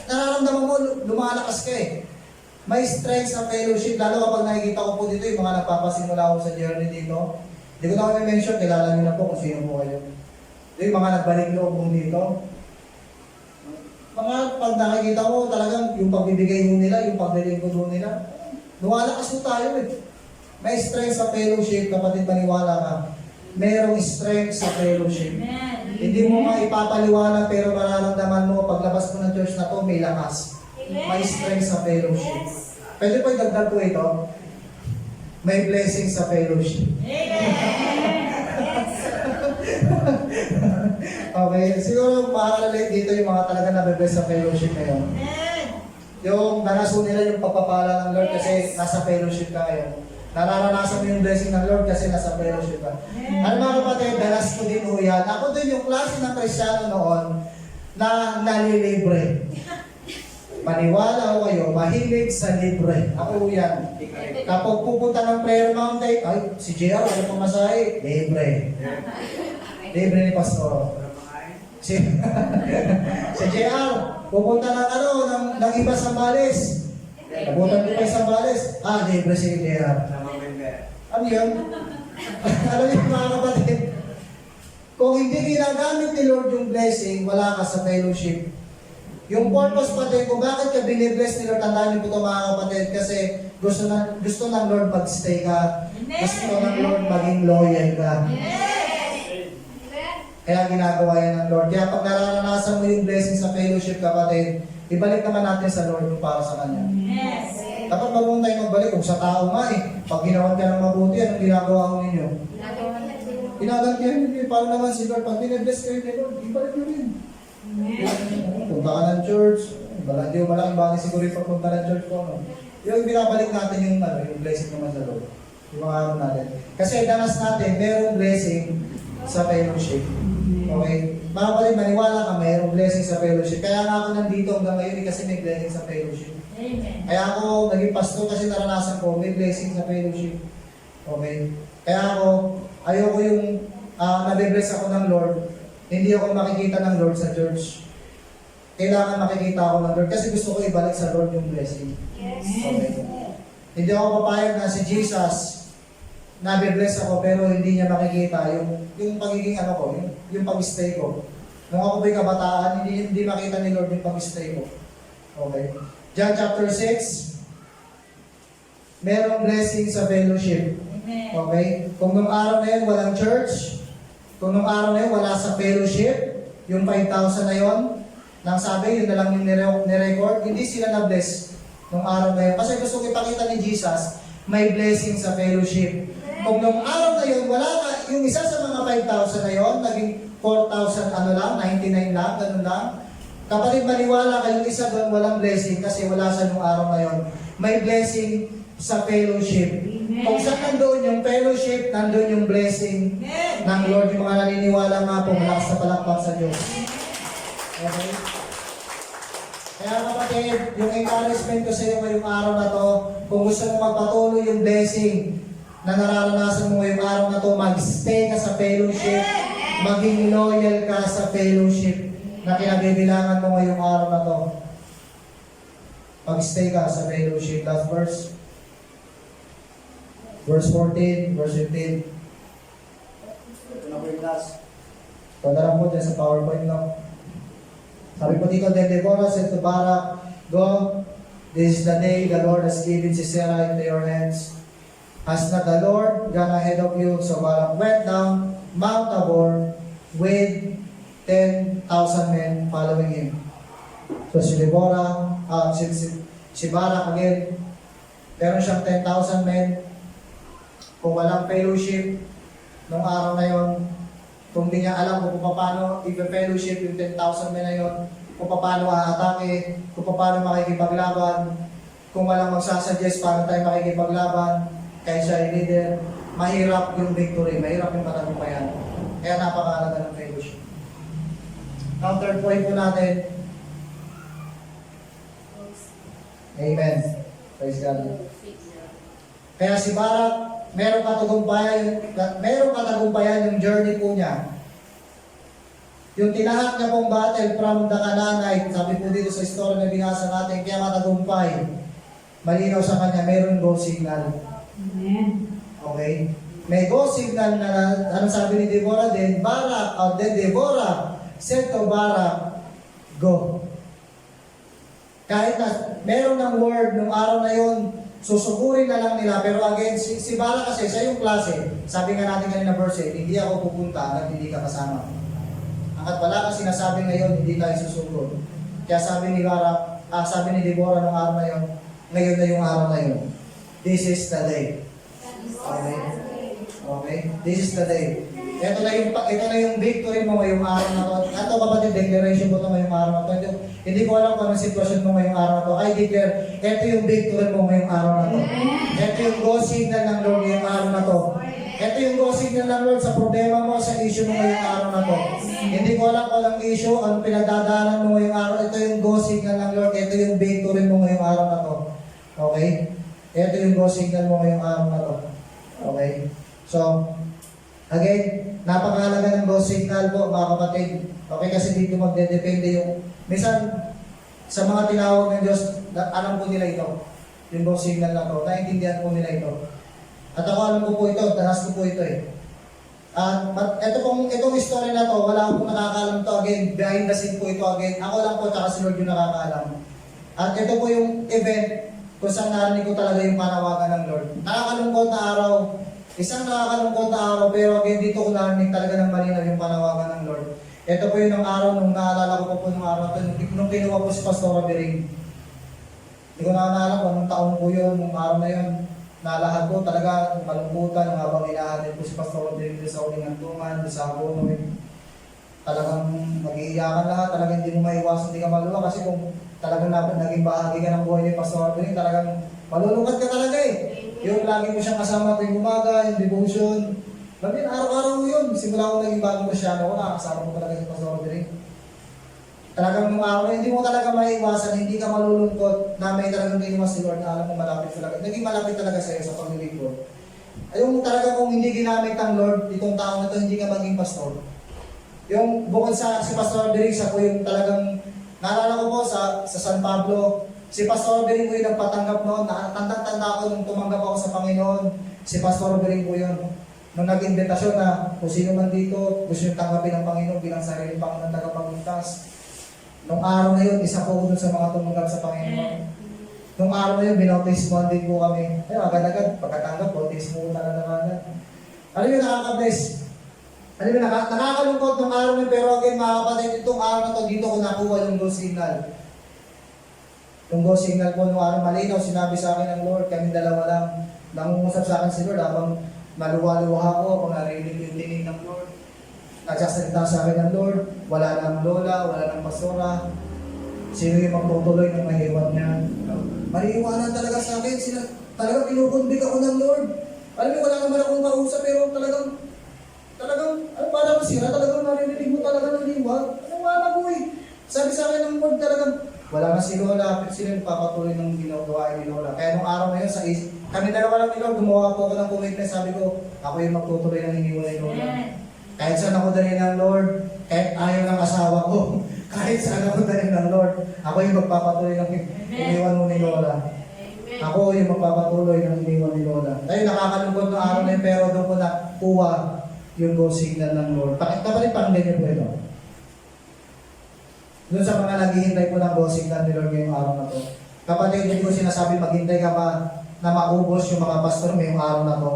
nararamdaman mo, lumalakas ka eh. May strength sa fellowship, lalo kapag nakikita ko po dito, yung mga nagpapasimula ko sa journey dito. Hindi ko na kami mention, kilala nyo na po kung sino po kayo. Yung mga nagbalik loob mo dito. Mga pag nakikita ko talagang yung pagbibigay mo nila, yung paglilingkod mo nila, lumalakas mo tayo eh. May strength sa fellowship, kapatid, maniwala ka. Merong strength sa fellowship. Hindi mo maipapaliwanag pero mararamdaman mo, paglabas mo ng church na to, may lakas. May strength sa fellowship. Pwede po idagdag ko ito, may blessing sa fellowship. Okay, siguro makaka-relate dito yung mga talaga nabe-bless sa fellowship ngayon. Yung naraso nila yung pagpapala ng Lord kasi nasa fellowship ka ngayon. Nararanasan mo yung blessing ng Lord kasi nasa fellowship ka. Ano mga kapatid, dalas ko din ho yan. Ako din yung klase ng Kristyano noon na nalilibre. Maniwala ko kayo, mahilig sa libre. Ako yan. Kapag pupunta ng prayer mountain, ay, si JR, ano pumasahe? Libre. Libre ni Pastor. Si JR, pupunta ng iba sa Bales. Nabutan ko pa sa Bales. Libre si JR. Ano yun? Alam niyo mga kapatid, kung hindi ginagamit ni Lord yung blessing, wala ka sa fellowship. Yung purpose pati kung bakit ka binibless ni Lord, tandaan niyo po ito mga kapatid, kasi gusto ng Lord mag-stay ka. Gusto ng Lord maging loyal ka. Kaya ginagawa yan ng Lord. Kaya pag nararanasan mo yung blessing sa fellowship, kapatid, ibalik naman natin sa Lord yung para sa Kanya. Dapat marunong tayo magbalik kung sa tao nga eh. Pag ginawan ka ng mabuti, anong ginagawa ko ninyo? Ginagantihan ninyo. Paano naman si Lord? Pag binibless kayo ni Lord, ibalik nyo rin. Punta ka ng church. Hindi mo malaking bagay siguro yung pagpunta ng church ko. No? yung binabalik natin yung, yung blessing naman sa Lord. Yung mga ano natin. Kasi danas natin, merong blessing sa fellowship. Okay? Mga kapatid, maniwala ka, mayroong blessing sa fellowship. Kaya nga ako nandito hanggang ngayon kasi may blessing sa fellowship. Amen. Kaya ako naging pastor kasi naranasan ko, may blessing sa fellowship. Okay? Kaya ako, ayoko yung nabibless ako ng Lord, hindi ako makikita ng Lord sa church. Kailangan makikita ako ng Lord kasi gusto ko ibalik sa Lord yung blessing. Okay? Hindi ako papayag na si Jesus, nabibless ako pero hindi niya makikita yung pagiging ano ko, yung pag-stay ko. Nung ako ba'y kabataan, hindi makita ni Lord yung pag-stay ko. Okay? John chapter 6, merong blessing sa fellowship. Okay? Kung nung araw na yun, walang church, kung nung araw na yun, wala sa fellowship, yung 5,000 na yun, nang sabi, yun na lang yung nirecord, hindi sila na-bless nung araw na yun. Kasi gusto ko ipakita ni Jesus, may blessing sa fellowship. Kung nung araw na yun, wala ka, yung isa sa mga 5,000 na yun, naging 4,000 ano lang, 99 lang, ganun lang. Kapatid, maniwala ka, yung isa doon walang blessing kasi wala sa nung araw na yun. May blessing sa fellowship. Kung saan nandoon yung fellowship, nandoon yung blessing ng Lord. Yung mga naniniwala nga po, malakas na palakpak sa Diyos. Okay? Kaya kapatid, yung encouragement ko sa iyo ngayong araw na to, kung gusto mo magpatuloy yung blessing na nararanasan mo ngayong araw na to, mag-stay ka sa fellowship, maging loyal ka sa fellowship na kinabibilangan mo ngayong araw na to. Mag-stay ka sa fellowship. Last verse. Verse 14, verse 15. Ito na po yung last. Ito na lang po dyan sa PowerPoint, no? Sabi po dito, then Deborah said to Barak, go, this is the day the Lord has given Sisera into your hands. Has not the Lord gone ahead of you? So Barak went down Mount Tabor with 10,000 men following him. So si Deborah, si Barak again, meron siyang 10,000 men. Kung walang fellowship, nung araw na yon, kung di niya alam kung paano i-fellowship yung 10,000 men na yun, kung paano aatake, kung paano makikipaglaban, kung walang magsasuggest paano tayo makikipaglaban, kaya siya ay leader, mahirap yung victory, mahirap yung matagumpayan. Kaya napakahalaga ng fellowship. Now, third point po natin. Amen. Praise God. Kaya si Barak, merong katagumpayan yung journey po niya. Yung tinahak niya pong battle from the Canaanite, sabi po dito sa story na binasa natin, kaya matagumpay. Malinaw sa kanya, meron go signal. Amen. Okay? May go signal na, ano sabi ni Deborah din, Deborah said to Barak, go. Kahit na meron ng word nung araw na yon, susukurin na lang nila, pero again, si Barak kasi, siya yung klase. Sabi nga natin kanina verse 8, hindi ako pupunta hanggang hindi ka kasama. Hanggat wala kang sinasabi ngayon, hindi tayo susugod. Kaya sabi ni Barak, sabi ni Deborah nung araw na yun, ngayon na yung araw na yun. This is the day. Okay? Okay? This is the day. Ito na yung victory mo ngayong araw na to. Ito kapatid, declaration ko to ngayong araw na to. Hindi ko alam kung anong sitwasyon mo ngayong araw na to. I declare, ito yung victory mo ngayong araw na to. Ito yung go signal ng Lord ngayong araw na to. Ito yung go signal ng Lord sa problema mo, sa issue mo ngayong araw na to. Hindi ko alam kung anong issue, anong pinagdadaanan mo ngayong araw. Ito yung go signal ng Lord. Ito yung victory mo ngayong araw na to. Okay? Ito yung go signal mo ngayong araw na to. Okay? So, again, napakahalaga ng go signal po mga kapatid. Okay, kasi dito magdedepende yung, minsan, sa mga tinawag ng Diyos, alam po nila ito. Yung go signal na to, naiintindihan po nila ito. At ako alam ko po ito, danas ko po ito eh. At itong story na to, wala akong nakakaalam to again, behind the scene po ito again. Ako lang po, tsaka si Lord yung nakakaalam. At ito po yung event kung saan narinig ko talaga yung panawagan ng Lord. Nakakalungkot na araw, isang nakakalungkot na araw, pero again, dito ko narinig talaga ng malinaw yung panawagan ng Lord. Ito po yung araw, nung naalala ko po nung araw, nung kinuha po si Pastor Bering. Hindi ko naalala kung anong taon po yun, nung araw na yun. Nalahat ko talaga, malungkutan, habang inahatid po si Pastor Bering sa uling antungan, sa abono. Talagang mag-iiyakan lahat, talagang hindi mo maiwasan, hindi ka maluwa, kasi kung talagang naging bahagi ka ng buhay ni Pastor Bering, talagang Malulungkot ka talaga eh. Yung lagi mo siyang kasama tuwing umaga, yung devotion. Labi, araw-araw mo yun. Simula ko naging bagong Kristyano ko, nakakasama ko talaga si Pastor Roderick. Talagang nung araw, hindi mo talaga maiiwasan, hindi ka malulungkot na may talagang ginawa si Lord na alam mo malapit talaga. Naging malapit talaga sa'yo sa paglilingkod. Ayun talaga kung hindi ginamit ng Lord, itong taon na to, hindi ka maging pastor. Yung bukod sa si Pastor Roderick, siya po yung talagang, naalala ko po sa San Pablo, si Pastor Roderick po yung nagpatanggap noon, tanda ko nung tumanggap ako sa Panginoon, si Pastor Roderick po yun. Nung nag-invitasyon na kung sino man dito, gusto yung tanggapin ng Panginoon bilang sarili Panginoon tagapagligtas. Nung araw na yun, isa po ko dun sa mga tumanggap sa Panginoon. Nung araw na yun, binautismoan din po kami. Ay, agad-agad, pagkatanggap, bautismo ko talaga. Alam mo, nakaka-bless. Alam mo, nakakalungkot nung araw na yun, pero again, mga kapatid, itong araw na to, dito ko nakuha yung go signal. Yung go signal po nung araw, malinaw, sinabi sa akin ng Lord, kami dalawa lang, nangungusap sa akin si Lord, habang maluwa-luwa ako, kung narinig yung tinig ng Lord. Nagsasalita sa akin ng Lord, wala nang lola, wala nang pastora, sino yung magtutuloy ng mahiwan niya. Maliiwanan talaga sa akin, talagang pinukundig ako ng Lord. Alam mo, wala naman akong kausap, pero talagang, ano para masira, talagang narinig mo talaga ng liwag. Anong wala ko eh? Sabi sa akin ng Lord talagang, wala na si Lola, sila yung papatuloy ng ginagawa ni Lola. Kaya nung araw na yun, kami dalawa lang ni Lord, gumawa po ako ng commitment, sabi ko, ako yung magtutuloy ng iniwan ni Lola. Kahit saan ako dali ng Lord, kahit ayaw ng asawa ko, kahit saan ako dali ng Lord, ako yung magpapatuloy ng iniwan mo ni Lola. Ako yung magpapatuloy ng iniwan ni Lola. Tayo nakakalungkot ng araw na yun, pero doon ko nakuha yung go signal ng Lord. Kapalit pang ganyan po ito. Doon sa mga naghihintay po ng go signal ni Lord ngayong araw na to. Kapatid, hindi ko sinasabi maghintay ka pa na maubos yung mga pastor ngayong araw na to.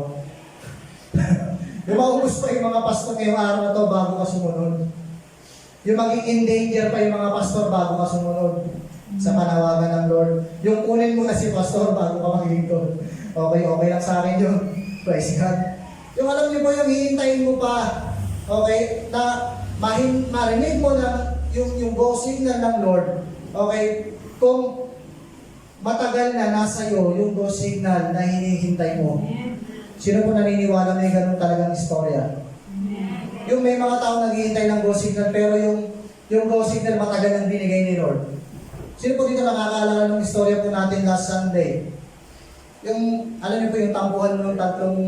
Yung maubos pa yung mga pastor ngayong araw na to bago ka sumunod. Yung maging in danger pa yung mga pastor bago ka sumunod sa panawagan ng Lord. Yung kunin mo na si pastor bago ka maglingkod. Okay lang sa akin yun. Praise God. Yung alam niyo po yung hihintayin mo pa, okay, na marinig mo na yung go signal ng Lord. Okay, kung matagal na nasa iyo yung go signal na hinihintay mo. Sino po naniniwala may ganun talagang istorya? Yung may mga tao naghihintay ng go signal, pero yung go signal matagal nang binigay ni Lord. Sino po dito nakakaalala ng istorya po natin last Sunday? Yung, alam niyo po yung tampuhan ng tatlong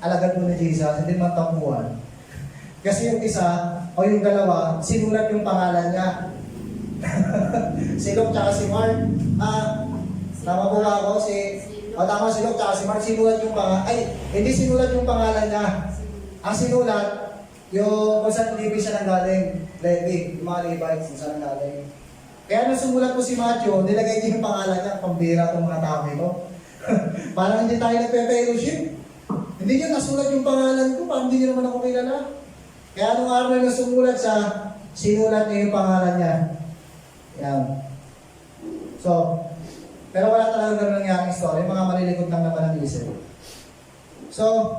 alagad mo ni Jesus, hindi man tampuhan. Kasi yung isa, o yung dalawa, sinulat yung pangalan niya. Si Luke tsaka si Mark. Tama po ba ako? Tama si Luke tsaka si Mark, sinulat yung pangalan. Ay, hindi sinulat yung pangalan niya. Ang sinulat, yung kung saan Levi siya nanggaling. Levi, yung mga Levites, kung saan nanggaling. Kaya nung sumulat po si Matthew, nilagay niya yung pangalan niya, pambira itong mga tao ito. Parang hindi tayo nagpe-fellowship. Hindi niyo nasulat yung pangalan ko, parang hindi niyo naman ako kilala. Kaya nung araw na sumulat siya, sinulat niya yung pangalan niya. Yan. So, pero wala talaga ganun nangyaring story, mga malilikod lang naman ang isip. So,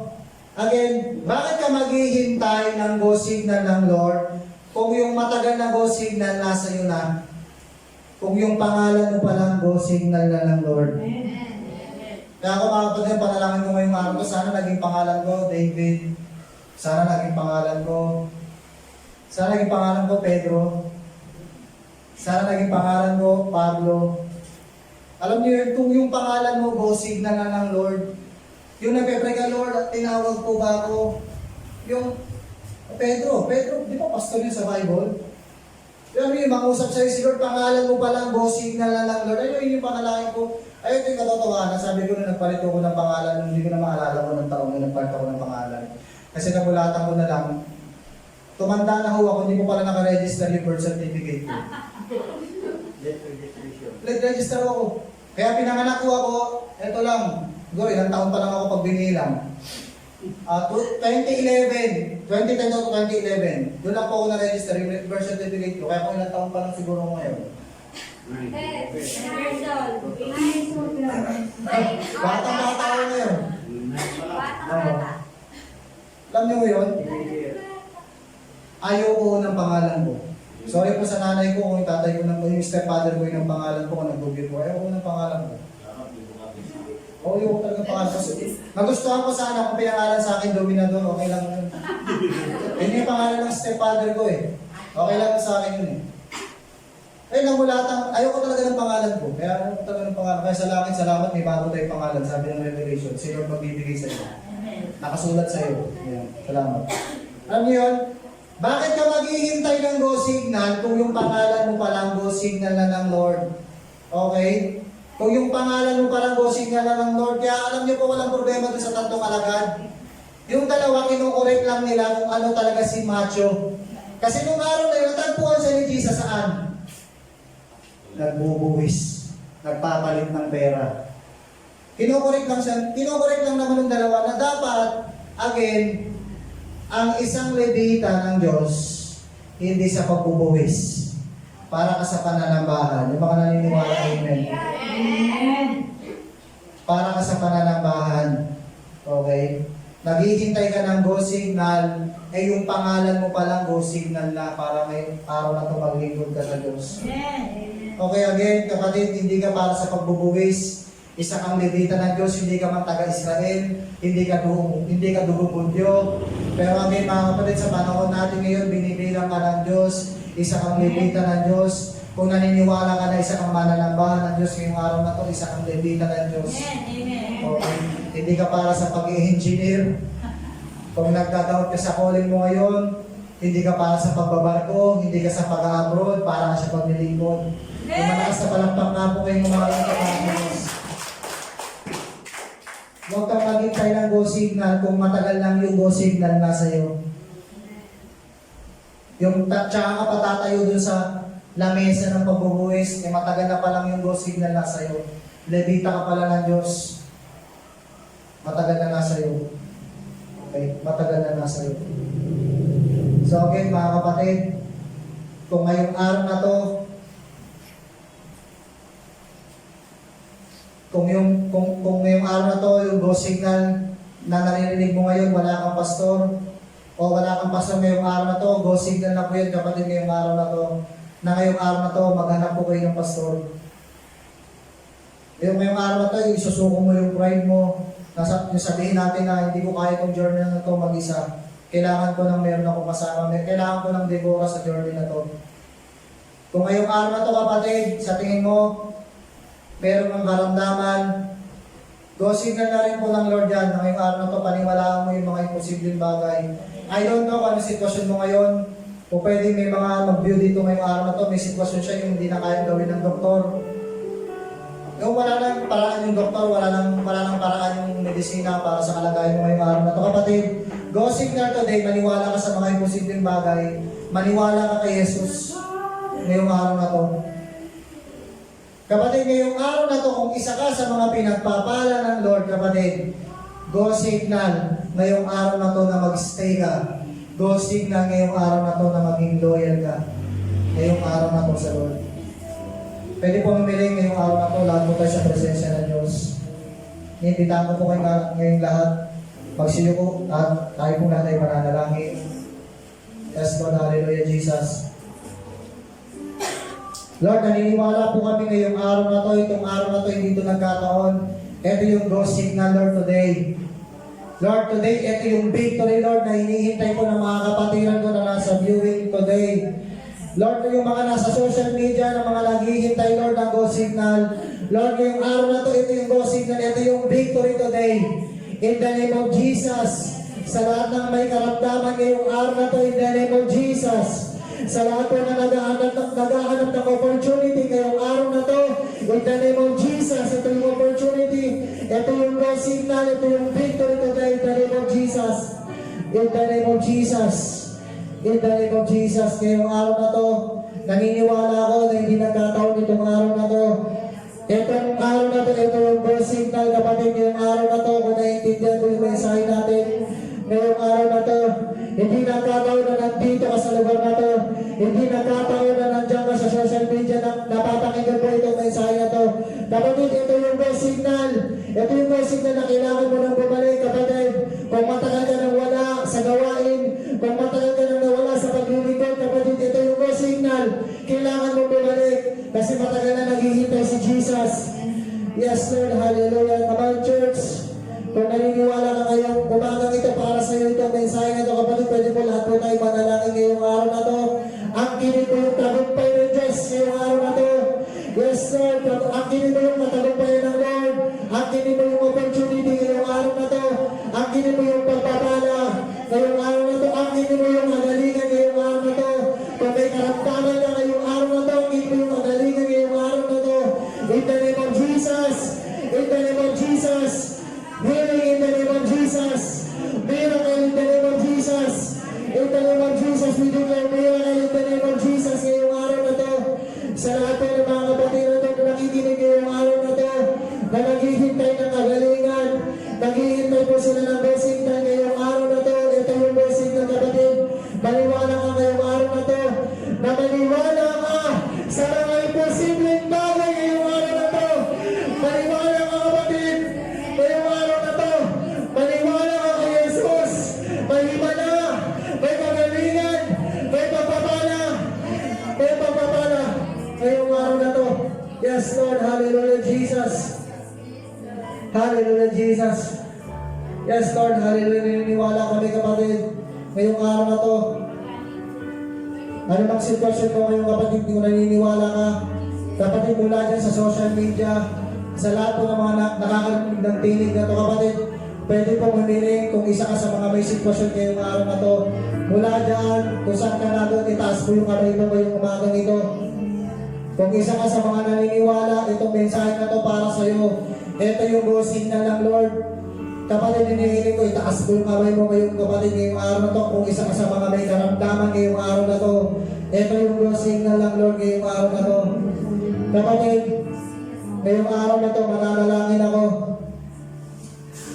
again, bakit ka maghihintay ng go signal ng Lord kung yung matagal na go signal nasa iyo na? Kung yung pangalan mo palang go signal na ng Lord. Kaya ako mga kapatid, panalangin ko ngayong araw ko, sana naging pangalan ko, David. Sana naging pangalan ko, Pedro. Sana naging pangalan ko, Pablo. Alam niyo, kung yung pangalan mo, go signal na ng Lord. Yung nagpe-pray ka, Lord, at tinawag po ba ako? Yung Pedro, di ba pastor yun sa Bible? Yung mangusap sa'yo si Lord, pangalan mo palang, go signal na ng Lord. Ayun yung panalangin ko. Ayun ito yung katotohanan. Sabi ko na nagpalit ko ng pangalan, hindi ko na maalala ko ng taon na nagpalit ako ng pangalan. Kasi nabulatan ko na lang, tumanda na ho ako, hindi ko pala nakaregister yung birth certificate ko. Nag-register ako. Kaya pinanganak ko ako, eto lang, ilang taon pa lang ako pag binilang. 2010 to 2011, doon lang po ako na-register yung birth certificate ko, kaya kung ilang taon pa lang siguro ko ngayon. Bata-bata ako ngayon. Alam niyo yun? Ayaw ko ng pangalan ko. Sorry po sa nanay ko, kung tatay ko, yung stepfather ko yung pangalan ko, kung nag-google ko, ayaw ko ng pangalan ko. Oo, yung talaga pangalan ko. Nagustuhan ko sana kung pinangalan sa akin Dominador, okay lang yun. Yun yung pangalan ng stepfather ko eh. Okay lang sa akin yun eh. Eh, namulatang, ayoko talaga ng pangalan ko. Kaya ayoko talaga ng pangalan. Kaya sa langit, salamat, may bago tayong pangalan. Sabi ng Revelation, sino magbibigay sa iyo? Nakasulat sa iyo. Ayan, salamat. Alam niyo yun? Bakit ka maghihintay ng go signal kung yung pangalan mo palang go signal na ng Lord? Okay? Kung yung pangalan mo palang go signal na ng Lord, kaya alam niyo po walang problema doon sa tatlong alagad. Yung dalawa, kinukorek lang nila kung ano talaga si Macho. Kasi nung araw na yun, natagpuan siya ni Jesus saan? Nagbubuwis, nagpapalit ng pera. Kinukorek lang naman ng dalawa na dapat, again, ang isang Levita ng Diyos, hindi sa pagbubuwis, para ka sa pananambahan. Yung mga naniniwala, amen. Para ka sa pananambahan. Okay? Naghihintay ka ng go signal, eh yung pangalan mo palang go signal na para ngayong araw na ito maglingkod ka sa Diyos. Okay, again, kapatid, hindi ka para sa pagbubuwis. Isa kang Levita ng Diyos, hindi ka man taga-Israel, hindi ka dugubudyo. Pero again, mga kapatid, sa panahon natin ngayon, binibilang ka ng Diyos, isa kang Levita ng Diyos. Kung naniniwala ka na isa kang mananambahan ng Diyos ngayong araw na ito, isa kang Levita ng Diyos. Okay, hindi ka para sa pag-i-engineer. Kung nagdadoubt ka sa calling mo ngayon, hindi ka para sa pagbabarko, hindi ka sa pag-abroad, para ka sa paglilingkod. Kung malakas na palakpak nga po kayong mga kapatid. Huwag kang maghintay ng go signal kung matagal lang yung go signal nasa iyo. Yung tsaka ka patatayo dun sa lamesa ng pagbubuwis, eh matagal na pa lang yung go signal nasa iyo. Levita ka pala ng Diyos. Matagal na nasa iyo. Okay? Matagal na nasa iyo. So again, mga kapatid, kung ngayong araw na to, kung ngayong araw na to, yung go signal na naririnig mo ngayon, wala kang pastor, o wala kang pastor ngayong araw na to, go signal na po yun, kapatid, ngayong araw na to, na ngayong araw na to, maghanap po kayo ng pastor. Yung ngayong araw na to, isusuko mo yung pride mo, yung sabihin natin na hindi ko kaya itong journey na to mag-isa. Kailangan ko ng meron ako kasama, kailangan ko ng Deborah sa journey na to. Kung ngayong araw na to, kapatid, sa tingin mo, meron kang karamdaman, go signal na rin po ng Lord yan. Ngayong araw na to, paniwalaan mo yung mga imposibleng bagay. I don't know kung ano sitwasyon mo ngayon. Kung pwede may mga mag-view dito ngayong araw na to, may sitwasyon siya yung hindi na kaya gawin ng doktor. Yung wala nang paraan yung doktor, wala nang paraan yung medisina para sa kalagayan mo ngayong araw na to. Kapatid, go signal today, maniwala ka sa mga imposibleng bagay. Maniwala ka kay Jesus ngayong araw na to. Kapatid, ngayong araw na to, kung isa ka sa mga pinagpapala ng Lord, kapatid, go signal ngayong araw na to na mag-stay ka. Go signal ngayong araw na to na maging loyal ka. Ngayong araw na to sa Lord. Pwede po mamili ngayong araw na to, lahat po tayo sa presensya ng Diyos. Nipitahan ko po kayo ngayong lahat. Magsiyo ko at tayo po lahat ay mananalangin. Yes, Lord, hallelujah, Jesus. Lord, naniniwala po kami ngayong araw na to, itong araw na to, hindi ito nagkataon. Ito yung go signal, Lord, today. Lord, today, ito yung victory, Lord, na hinihintay ko ng mga kapatiran ko na nasa viewing today. Lord, yung mga nasa social media na mga naghihintay, Lord, ng go signal. Lord, ngayong araw na to, ito yung go signal, ito yung victory today. In the name of Jesus, sa lahat ng may karamdaman ngayong araw na to, in the name of Jesus, sa lahat po na naghahanap ng opportunity ngayong araw na to, in the name of Jesus, ito yung opportunity, ito yung go signal, ito yung victory today, in the name of Jesus. In the name of Jesus. In the name of Jesus, ngayong araw na to, naniniwala ako na hindi nagkataon itong araw na to. Itong araw na to, ito yung go signal, kapatid, ngayong araw na to, kung naiintindihan ko yung mensahe natin, ngayong araw na to, hindi nagkataon na nandito ka sa lugar na to. Hindi nagkataon na nandiyan ka sa social media na napapakinggan mo itong mensahe na to. Kapatid, ito yung go signal. Ito yung go signal na kailangan mo nang bumalik, kapatid. Kung matagal ka nang wala sa gawain, kung matagal ka nang nawala sa paglilingkod, kapatid, ito yung go signal. Kailangan mo bumalik kasi matagal na naghihintay si Jesus. Yes, Lord. Hallelujah. Come on, church. Kung naniniwala ka ngayong umagang ito para sa iyo itong mensahe na ito, kapatid, pwede po lahat po tayo manalangin ngayong araw na ito. Ang kinig po yung tagumpay ng Diyos ngayong araw na ito. Yes, Lord. Ang kinig po yung matagumpay ng Lord. Ang kinig po yung opportunity ngayong araw na ito. Ang kinig po yung pagpapala ngayong araw na ito. Ang kinig po yung magalingan ngayong araw na ito. Kung may karamdaman na ngayong araw na ito, ang kinig po yung magalingan ngayong araw na ito. In the name of Jesus. In the name of Jesus. Healing in the name of Jesus. Miracle in the name of Jesus. In the name of Jesus, we declare miracle in the name of Jesus ngayong araw na ito. Sa lahat po ng mga kapatid na ito na nakikinig ngayong araw na ito, na naghihintay ng kagalingan, naghihintay po sila ng blessing na ngayong araw na ito. Ito yung blessing ng kapatid. Maniwala ka ngayong araw na ito, na maniwala ka sa mga imposibleng bagay ngayong araw na ito. Maniwala ka kapatid, ngayong araw na ito. Maniwala ka kay Jesus. May himala, may kagalingan, may pagpapala, may pagpapala ngayong araw na ito. Yes, Lord. Hallelujah, Jesus. Hallelujah, Jesus. Yes, Lord. Hallelujah. Naniniwala kami kapatid ngayong araw na ito. Ano bang sitwasyon mo ngayong kapatid kung naniniwala ka? Kapatid mula dyan sa social media, sa lahat po ng mga nakakarinig ng tinig na ito kapatid, pwede pong humiling kung isa ka sa mga may sitwasyon ngayong araw na ito. Mula dyan, kung saan ka na doon, itaas po yung kamay mo ngayong umagang ito. Kung isa ka sa mga naniniwala, itong mensahe na ito para sa iyo. Ito yung go signal ng Lord. Kapatid, hinihiling ko, itaas po yung kamay mo ngayong kapatid ngayong araw na ito. Kung isa ka sa mga may karamdaman ngayong araw na ito, ito yung go signal ng Lord ngayong araw na ito. Kapatid, ngayong araw na ito, mananalangin ako.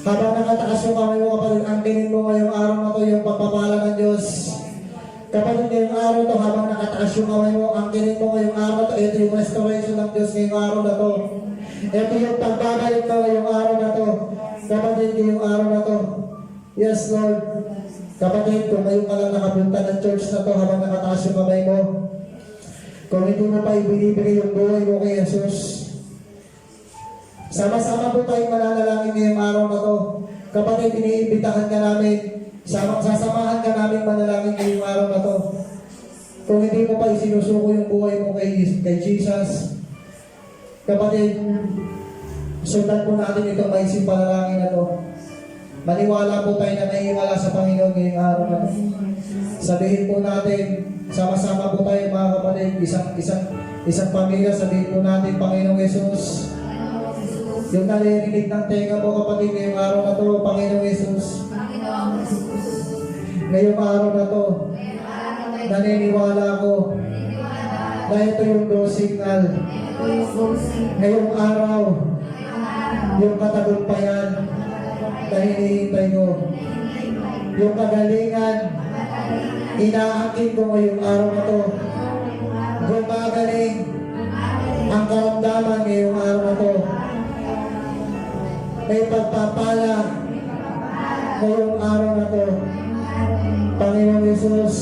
Habang nakataas yung kamay mo kapatid, ang tingin mo ngayong araw na ito, yung pagpapala ng Diyos. Kapatid, ngayong araw na ito, habang nakataas yung kamay mo, ang tingin mo ngayong araw na ito, ito yung restoration ng Diyos ngayong araw na ito. Ito yung pagbabalik mo ngayong araw na ito. Kapatid, ngayong araw na ito. Yes, Lord. Kapatid, kung ngayon ka lang nakapunta ng church na ito, habang nakataas yung kamay mo, kung hindi mo pa ibinibigay yung buhay mo kay Jesus, sama-sama po tayong mananalangin ngayong araw na to. Kapatid, iniimbitahan ka namin, sasamahan ka namin manalangin ngayong araw na to. Kung hindi mo pa isinusuko yung buhay mo kay Jesus, kapatid, sundan po natin itong maisip panalangin na to. Maniwala po tayo na naiwala sa Panginoon ngayong araw na to. Sabihin po natin, sama-sama po tayo mga kapatid, isang pamilya, sabihin po natin, Panginoong Jesus, yung naririnig ng tenga mo kapatid ngayong araw na to, Panginoong Jesus. Ngayong araw na to, naniniwala ko na ito yung go signal. Ngayong araw, yung katagumpayan na hinihintay ko, yung kagalingan, inaangkin ko ngayong araw na to. Gumagaling ang karamdaman ngayong araw na to. May pagpapala ngayong araw na to. Panginoong Jesus,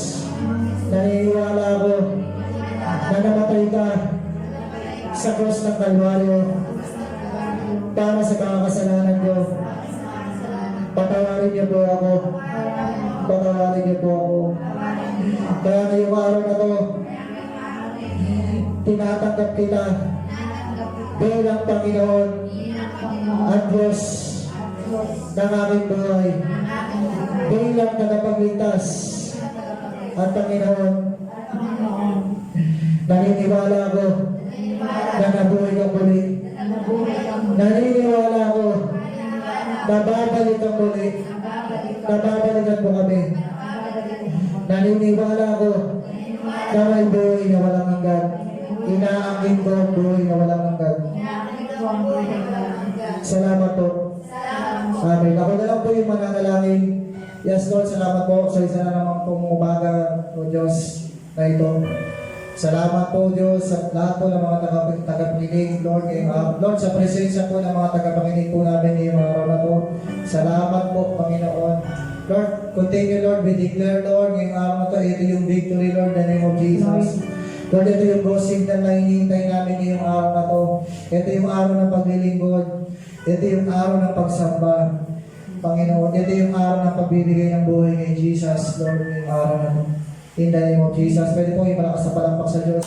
naniniwala ako na namatay ka sa cross ng Kalbaryo para sa mga kasalanan ko. Patawarin niyo po ako. Patawarin niyo po ako. Kaya ngayong araw na to, tinatanggap kita bilang Panginoon at Diyos ng aking buhay, bilang tagapagligtas at Panginoon. Naniniwala ako na nabuhay ka muli. Naniniwala ako na babalik ka muli, na babalikan mo kami. Naniniwala ako na may buhay na walang hanggan. Inaangkin ko ang buhay na walang hanggan. Salamat po. Amen. Ako na lang po yung mananalangin. Yes, Lord, salamat po sa isa na naman pong umaga, O Diyos, na ito. Salamat po, Diyos, sa lahat po ng mga tagapakinig, Lord. Lord, sa presensya po ng mga tagapakinig po namin ngayong araw na to. Salamat po, Panginoon. Lord, continue, Lord. We declare, Lord, ngayong araw na to, ito yung victory, Lord, in the name of Jesus. Lord, ito yung go signal na hinihintay namin ngayong araw na to. Ito yung araw ng paglilingkod. Ito yung araw ng pagsamba. Panginoon, ito yung araw ng pagbibigay ng buhay kay Jesus, Lord, ngayong araw na to. In the name of Jesus. Pwede po yung malakas na palakpak sa Diyos.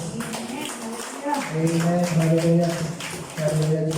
Amen. Hallelujah. Hallelujah.